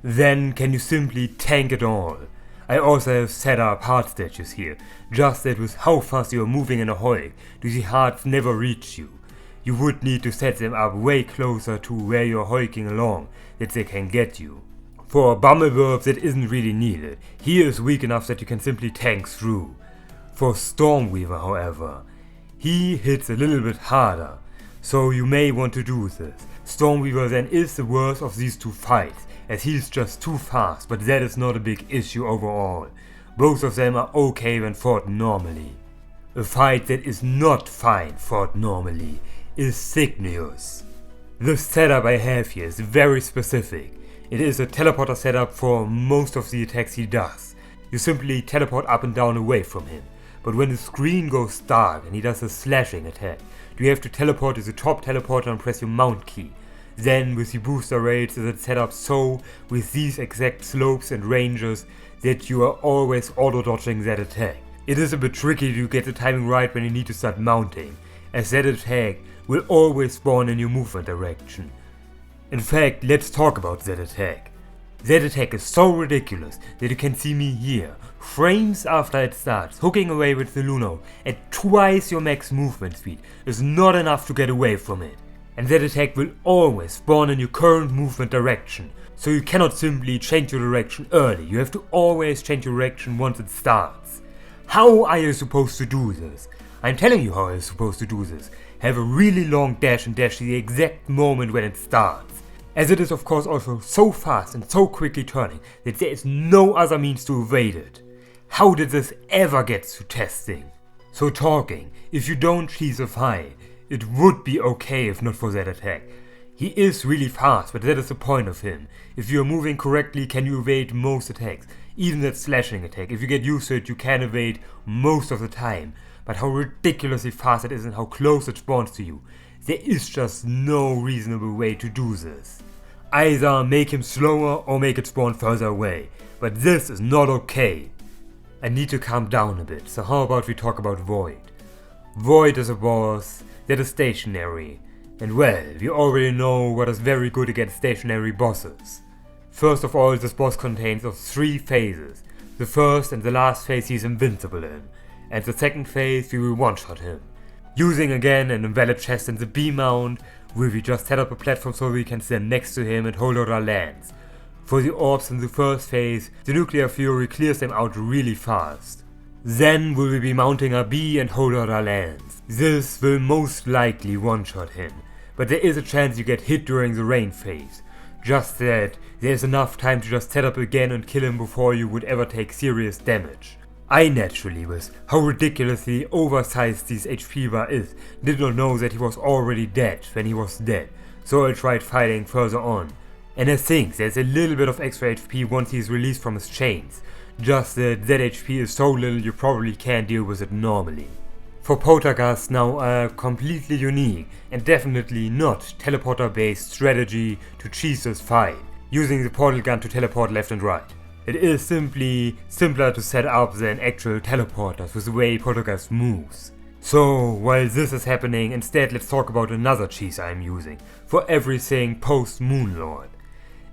Then can you simply tank it all. I also have set up heart statues here, just that with how fast you are moving in a Hulk do the hearts never reach you. You would need to set them up way closer to where you are hulking along that they can get you. For a Bumbleburb that isn't really needed, he is weak enough that you can simply tank through. For Stormweaver however, he hits a little bit harder, so you may want to do this. Stormweaver then is the worst of these two fights, as he is just too fast, but that is not a big issue overall. Both of them are okay when fought normally. A fight that is not fine fought normally is Cygnus. The setup I have here is very specific. It is a teleporter setup for most of the attacks he does. You simply teleport up and down away from him, but when the screen goes dark and he does a slashing attack, you have to teleport to the top teleporter and press your mount key. Then with the booster rates is it set up so with these exact slopes and ranges that you are always auto-dodging that attack. It is a bit tricky to get the timing right when you need to start mounting, as that attack will always spawn in your movement direction. In fact, let's talk about that attack. That attack is so ridiculous that you can see me here, frames after it starts, hooking away with the Luno at twice your max movement speed is not enough to get away from it. And that attack will always spawn in your current movement direction, so you cannot simply change your direction early, you have to always change your direction once it starts. How are you supposed to do this? I'm telling you how you're supposed to do this. Have a really long dash and dash the exact moment when it starts. as it is of course also so fast and so quickly turning that there is no other means to evade it. How did this ever get to testing? So talking, if you don't cheese a high, it would be okay if not for that attack. He is really fast, but that is the point of him. If you are moving correctly, can you evade most attacks? Even that slashing attack, if you get used to it, you can evade most of the time. But how ridiculously fast it is and how close it spawns to you. There is just no reasonable way to do this. Either make him slower or make it spawn further away. But this is not okay. I need to calm down a bit, so how about we talk about Void? Void is a boss that is stationary. And well, we already know what is very good against stationary bosses. First of all, this boss contains of 3 phases. The first and the last phase he is invincible in. And the second phase we will one-shot him. Using again an invalid chest and the B-mount, will we just set up a platform so we can stand next to him and hold out our lands. For the orbs in the first phase, the nuclear fury clears them out really fast. Then we will be mounting our B and hold out our lands. This will most likely one-shot him, but there is a chance you get hit during the rain phase. Just that there is enough time to just set up again and kill him before you would ever take serious damage. I naturally, with how ridiculously oversized this HP bar is, did not know that he was already dead when he was dead, so I tried fighting further on. And I think there's a little bit of extra HP once he is released from his chains, just that HP is so little you probably can't deal with it normally. For Poltergeist now a completely unique and definitely not teleporter based strategy to cheese this fight, using the portal gun to teleport left and right. It is simply simpler to set up than actual teleporters with the way Poltergeist moves. So while this is happening, instead let's talk about another cheese I am using for everything post Moonlord.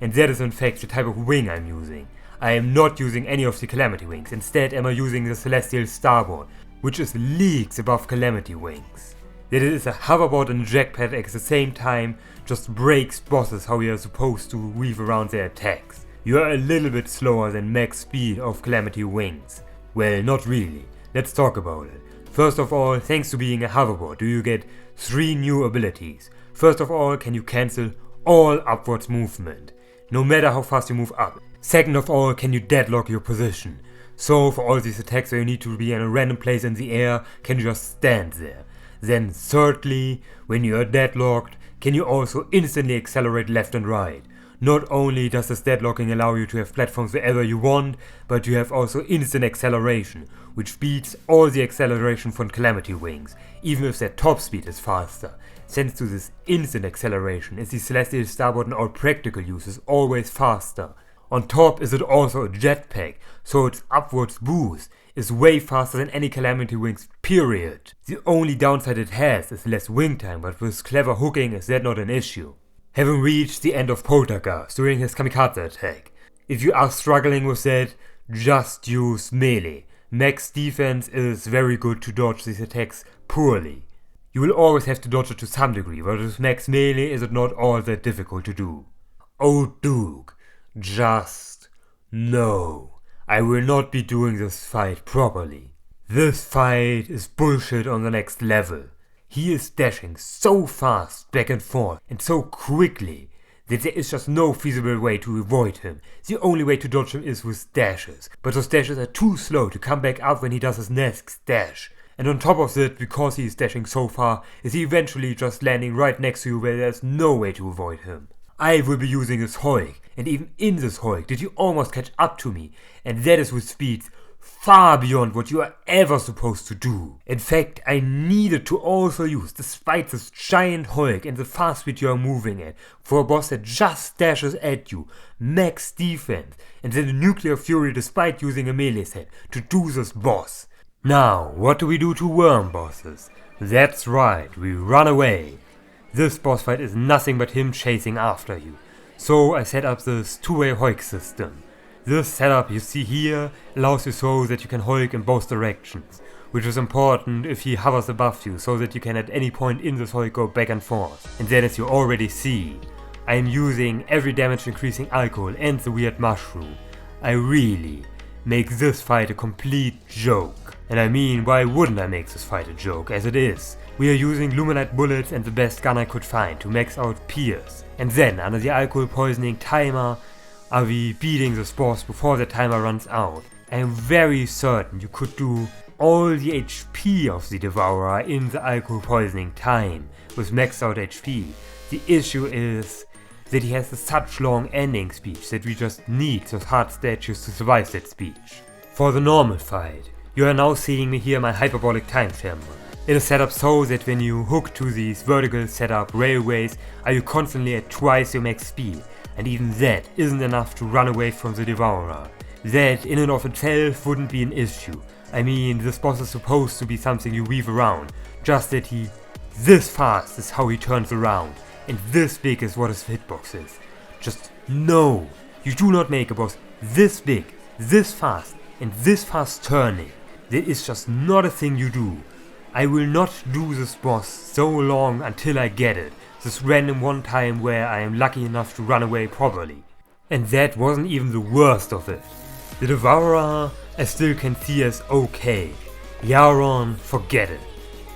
And that is in fact the type of wing I'm using. I am not using any of the Calamity wings, instead am I using the Celestial Starboard, which is leagues above Calamity wings. That it is a hoverboard and jetpack at the same time just breaks bosses how you are supposed to weave around their attacks. You are a little bit slower than max speed of Calamity wings. Well, not really. Let's talk about it. First of all, thanks to being a hoverboard, do you get 3 new abilities. First of all, can you cancel all upwards movement, no matter how fast you move up. Second of all, can you deadlock your position. So for all these attacks where you need to be in a random place in the air, can you just stand there. Then thirdly, when you are deadlocked, can you also instantly accelerate left and right. Not only does this deadlocking allow you to have platforms wherever you want, but you have also instant acceleration, which beats all the acceleration from Calamity wings, even if their top speed is faster. Thanks to this instant acceleration, is the Celestial Starboard in all practical uses always faster. On top is it also a jetpack, so its upwards boost is way faster than any Calamity wings, period. The only downside it has is less wing time, but with clever hooking is that not an issue. Having reached the end of Poltergeist during his kamikaze attack. If you are struggling with that, just use melee. Max defense is very good to dodge these attacks poorly. You will always have to dodge it to some degree, but with max melee is it not all that difficult to do. Oh Duke, just no. I will not be doing this fight properly. This fight is bullshit on the next level. He is dashing so fast back and forth and so quickly that there is just no feasible way to avoid him. The only way to dodge him is with dashes, but those dashes are too slow to come back up when he does his next dash. And on top of that, because he is dashing so far, is he eventually just landing right next to you where there's no way to avoid him. I will be using this Hulk, and even in this Hulk did you almost catch up to me, and that is with speeds far beyond what you are ever supposed to do. In fact, I needed to also use, despite this giant Hulk and the fast speed you are moving at, for a boss that just dashes at you, max defense, and then a nuclear fury despite using a melee set to do this boss. Now, what do we do to worm bosses? That's right, we run away. This boss fight is nothing but him chasing after you. So I set up this two-way Hulk system. This setup you see here allows you so that you can Hulk in both directions, which is important if he hovers above you so that you can at any point in this Hulk go back and forth. And then as you already see, I am using every damage increasing alcohol and the weird mushroom. I really make this fight a complete joke. And I mean, why wouldn't I make this fight a joke, as it is? We are using Luminite bullets and the best gun I could find to max out Pierce. And then, under the alcohol poisoning timer, are we beating this boss before the timer runs out. I am very certain you could do all the HP of the Devourer in the alcohol poisoning time with maxed out HP. The issue is that he has such long ending speech that we just need those hard statues to survive that speech. For the normal fight, you are now seeing me here in my hyperbolic time chamber. It is set up so that when you hook to these vertical setup railways, are you constantly at twice your max speed, and even that isn't enough to run away from the Devourer. That in and of itself wouldn't be an issue. I mean, this boss is supposed to be something you weave around, just that he this fast is how he turns around, and this big is what his hitbox is. Just no, you do not make a boss this big, this fast, and this fast turning. That is just not a thing you do. I will not do this boss so long until I get it, this random one time where I am lucky enough to run away properly. And that wasn't even the worst of it. The Devourer I still can see as okay. Yaron, forget it.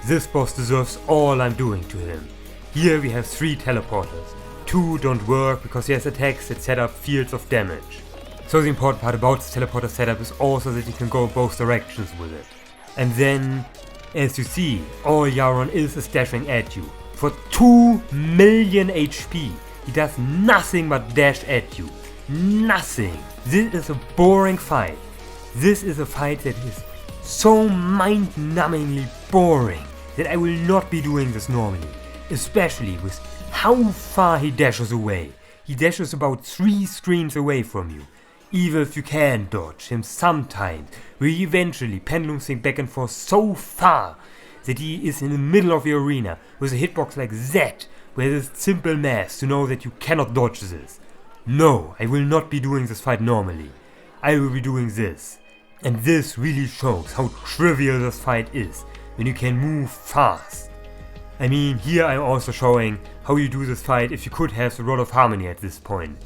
This boss deserves all I'm doing to him. Here we have 3 teleporters. 2 don't work because he has attacks that set up fields of damage. So the important part about this teleporter setup is also that you can go both directions with it. And then, as you see, all Yaron is dashing at you. For 2 million HP, he does nothing but dash at you. Nothing. This is a boring fight. This is a fight that is so mind-numbingly boring that I will not be doing this normally. Especially with how far he dashes away. He dashes about 3 screens away from you. Even if you can dodge him sometimes, we eventually pendulum swing back and forth so far that he is in the middle of the arena with a hitbox like that, where it is simple math to know that you cannot dodge this. No, I will not be doing this fight normally. I will be doing this. And this really shows how trivial this fight is when you can move fast. I mean, here I'm also showing how you do this fight if you could have the Rod of Harmony at this point.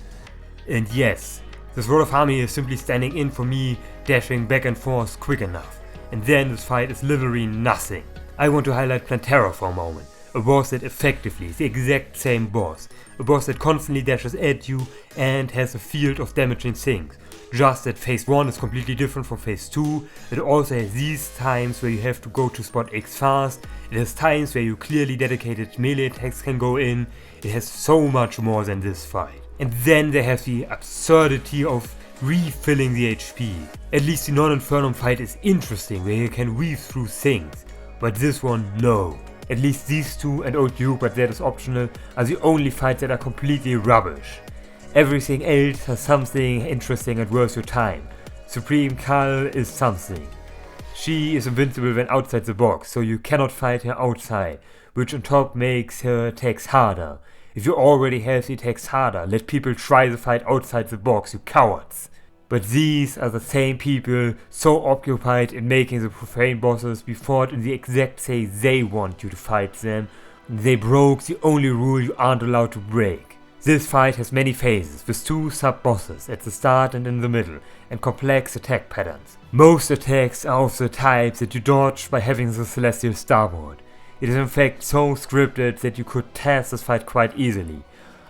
And yes, this Rod of Harmony is simply standing in for me dashing back and forth quick enough. And then this fight is literally nothing. I want to highlight Plantera for a moment. A boss that effectively is the exact same boss. A boss that constantly dashes at you and has a field of damaging things. Just that phase 1 is completely different from phase 2. It also has these times where you have to go to spot X fast. It has times where you clearly dedicated melee attacks can go in. It has so much more than this fight. And then they have the absurdity of refilling the HP. At least the non-Infernum fight is interesting where you can weave through things. But this one, no. At least these 2 and Old Duke, but that is optional, are the only fights that are completely rubbish. Everything else has something interesting and worth your time. Supreme Kal is something. She is invincible when outside the box, so you cannot fight her outside, which on top makes her attacks harder. If you already have the attacks harder, let people try the fight outside the box, you cowards. But these are the same people so occupied in making the profane bosses be fought in the exact way they want you to fight them. They broke the only rule you aren't allowed to break. This fight has many phases with 2 sub-bosses at the start and in the middle and complex attack patterns. Most attacks are of the type that you dodge by having the Celestial Starboard. It is in fact so scripted that you could test this fight quite easily.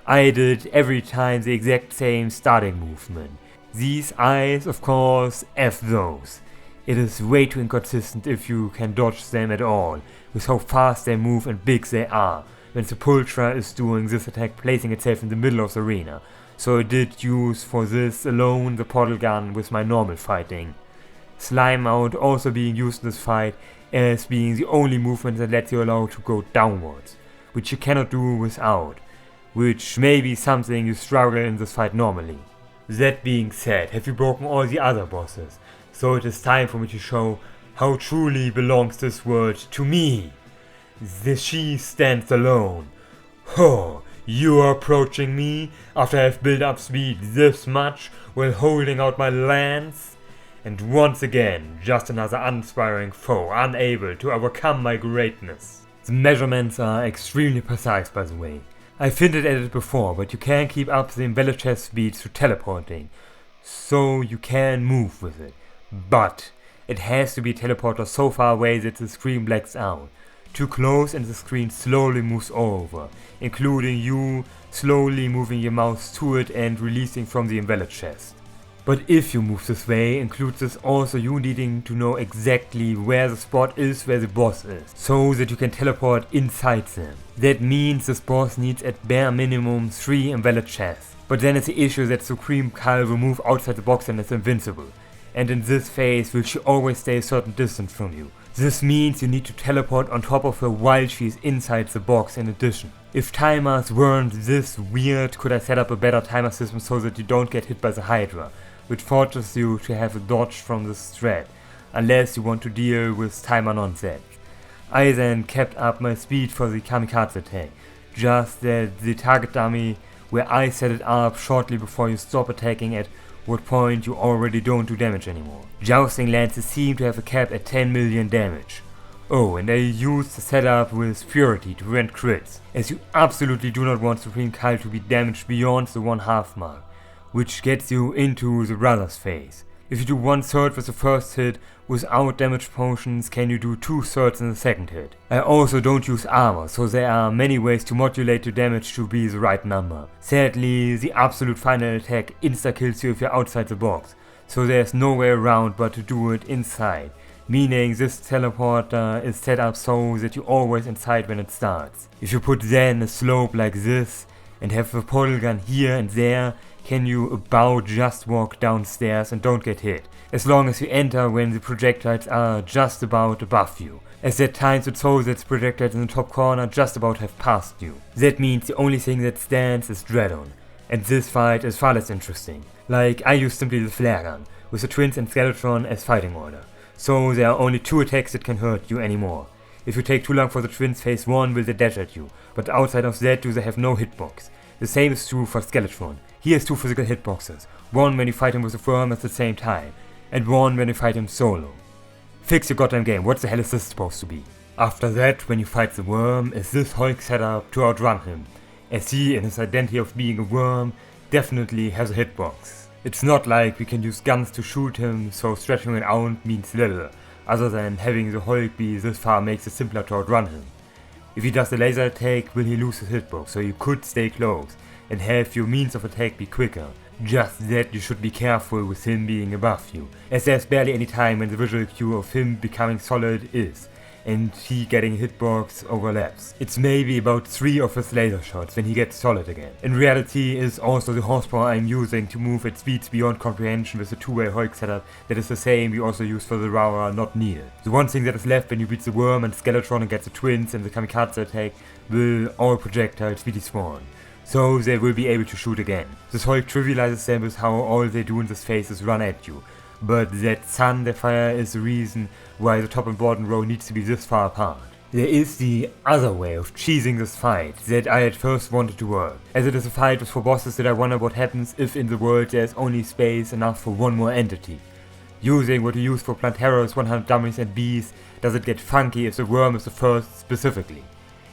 I did every time the exact same starting movement. These eyes, of course, F those. It is way too inconsistent if you can dodge them at all, with how fast they move and big they are, when Sepultura is doing this attack placing itself in the middle of the arena, so I did use for this alone the portal gun with my normal fighting. Slime Out also being used in this fight as being the only movement that lets you allow to go downwards, which you cannot do without, which may be something you struggle in this fight normally. That being said, have you broken all the other bosses? So it is time for me to show how truly belongs this world to me. She stands alone. Oh, you are approaching me after I have built up speed this much while holding out my lance? And once again, just another uninspiring foe unable to overcome my greatness. The measurements are extremely precise, by the way. I've hinted at it before, but you can keep up the embellished speed through teleporting, so you can move with it. But It has to be a teleporter so far away that the screen blacks out. Too close and the screen slowly moves over, including you slowly moving your mouse to it and releasing from the invalid chest. But if you move this way, includes this also you needing to know exactly where the spot is where the boss is, so that you can teleport inside them. That means this boss needs at bare minimum 3 invalid chests. But then it's the issue that Supreme Kal will move outside the box and is invincible. And in this phase will she always stay a certain distance from you. This means you need to teleport on top of her while she is inside the box in addition. If timers weren't this weird, could I set up a better timer system so that you don't get hit by the Hydra, which forces you to have a dodge from this threat, unless you want to deal with timer nonsense. I then kept up my speed for the Kamikaze attack, just that the target dummy where I set it up shortly before you stop attacking at what point you already don't do damage anymore. Jousting lances seem to have a cap at 10 million damage. Oh, and I used the setup with Purity to prevent crits, as you absolutely do not want Supreme Kal to be damaged beyond the 1/2 mark, which gets you into the Brothers phase. If you do 1/3 with the first hit without damage potions, can you do 2/3 in the second hit. I also don't use armor, so there are many ways to modulate the damage to be the right number. Sadly, the absolute final attack insta-kills you if you're outside the box, so there's no way around but to do it inside, meaning this teleporter is set up so that you're always inside when it starts. If you put then a slope like this, and have a portal gun here and there, can you about just walk downstairs and don't get hit, as long as you enter when the projectiles are just about above you, as at times it's so that the projectiles in the top corner just about have passed you. That means the only thing that stands is Dreadon, and this fight is far less interesting. Like, I use simply the flare gun, with the twins and Skeletron as fighting order, so there are only 2 attacks that can hurt you anymore. If you take too long for the twins, phase 1 will they dash at you, but outside of that do they have no hitbox. The same is true for Skeletron. He has 2 physical hitboxes, one when you fight him with a worm at the same time, and one when you fight him solo. Fix your goddamn game, what the hell is this supposed to be? After that, when you fight the worm, is this Hulk set up to outrun him, as he, in his identity of being a worm, definitely has a hitbox. It's not like we can use guns to shoot him, so stretching it out means little, other than having the Hulk be this far makes it simpler to outrun him. If he does the laser attack, will he lose his hitbox, so you could stay close and have your means of attack be quicker. Just that you should be careful with him being above you, as there's barely any time when the visual cue of him becoming solid is, and he getting hitbox overlaps. It's maybe about 3 of his laser shots when he gets solid again. In reality is also the horsepower I'm using to move at speeds beyond comprehension with the 2-way Hulk setup that is the same we also use for the Rara not needed. The one thing that is left when you beat the worm and Skeletron and get the twins and the Kamikaze attack will all projectiles be despawn, so they will be able to shoot again. This Hulk trivializes them with how all they do in this phase is run at you, but that Sun their fire is the reason why the top and bottom row needs to be this far apart. There is the other way of cheesing this fight that I at first wanted to work, as it is a fight with 4 bosses that I wonder what happens if in the world there's only space enough for one more entity. Using what you use for Planteros, 100 dummies and bees, does it get funky if the worm is the first specifically?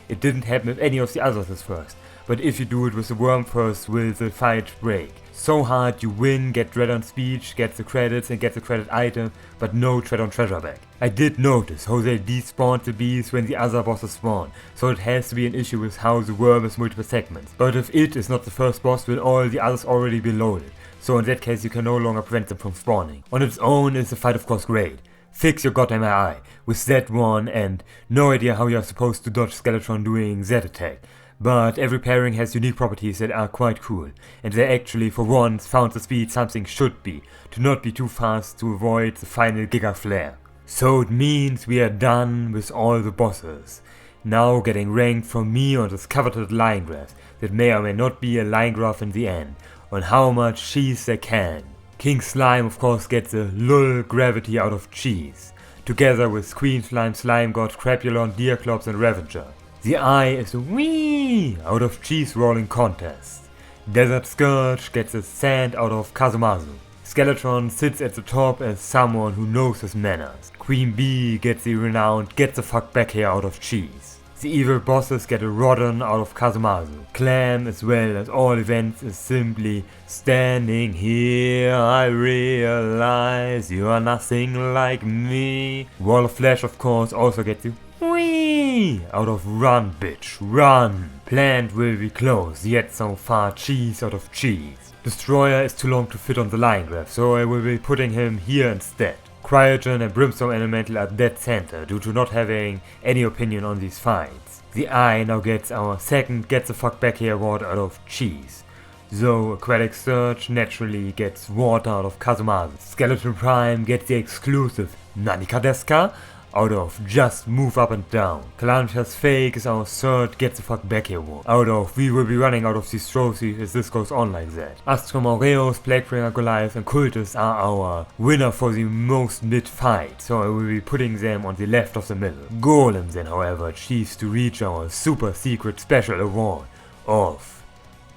It didn't happen if any of the others is first, but if you do it with the worm first will the fight break. So hard you win, get Dreadon speech, get the credits and get the credit item, but no Dreadon treasure back. I did notice how they despawned the bees when the other bosses spawn, so it has to be an issue with how the worm is multiple segments. But if it is not the first boss, will all the others already be loaded, so in that case you can no longer prevent them from spawning. On its own is the fight of course great. Fix your goddamn AI with that one, and no idea how you are supposed to dodge Skeletron doing that attack. But every pairing has unique properties that are quite cool, and they actually for once found the speed something should be, to not be too fast to avoid the final Giga Flare. So it means we are done with all the bosses. Now getting ranked from me on this coveted line graph, that may or may not be a line graph in the end, on how much cheese they can. King Slime of course gets a lull gravity out of cheese, together with Queen Slime, Slime God, Crapulon, Deerclops and Ravager. The eye is a wee out of cheese rolling contest. Desert Scourge gets a sand out of Kazumazu. Skeletron sits at the top as someone who knows his manners. Queen Bee gets the renowned get the fuck back here out of cheese. The evil bosses get a rodden out of Kazamazu. Clam, as well as all events, is simply standing here. I realize you are nothing like me. Wall of Flesh, of course, also gets you whee out of run, bitch, run. Plant will be close, yet so far cheese out of cheese. Destroyer is too long to fit on the line graph, so I will be putting him here instead. Cryogen and Brimstone Elemental are dead center due to not having any opinion on these fights. The Eye now gets our second Get the Fuck Back Here award out of cheese. Though Aquatic Surge naturally gets water out of Kazamazu. Skeleton Prime gets the exclusive Nanika desu ka out of just move up and down. Callamitas Fake is our third Get the Fuck Back Here award. Out of we will be running out of these trophies if this goes on like that. Astrum Aureus, Plaguebringer Goliath and Cultus are our winner for the most mid fight, so I will be putting them on the left of the middle. Golem then however achieves to reach our super secret special award of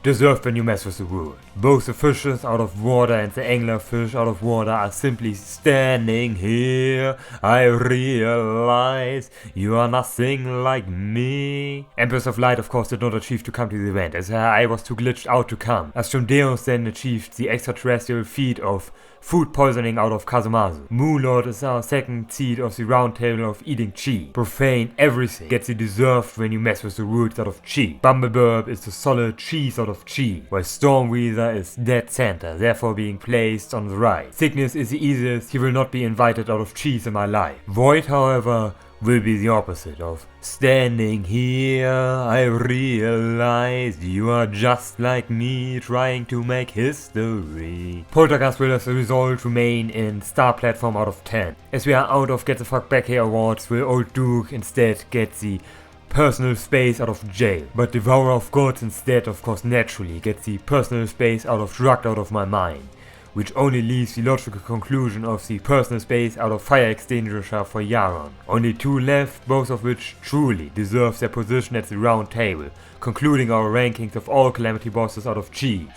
deserved when you mess with the world. Both the fishes out of water and the anglerfish out of water are simply standing here. I realize you are nothing like me. Empress of Light of course did not achieve to come to the event, as her eye was too glitched out to come. Astrum Deus then achieved the extraterrestrial feat of food poisoning out of Kazamazu. Moonlord is our second seed of the round table of eating chi. Profane everything gets the deserved when you mess with the roots out of chi. Bumbleburb is the solid cheese out of chi, while Stormweather is dead center, therefore being placed on the right. Cygnus is the easiest, he will not be invited out of cheese in my life. Void however will be the opposite of standing here. I realize you are just like me trying to make history. Poltergeist will as a result remain in star platform out of 10. As we are out of Get the Fuck Back Here awards, will Old Duke instead get the personal space out of jail. But Devourer of Gods instead of course naturally gets the personal space out of drugged out of my mind, which only leaves the logical conclusion of the personal space out of Fire Extinguisher for Yaron. Only two left, both of which truly deserve their position at the round table, concluding our rankings of all Calamity bosses out of cheese.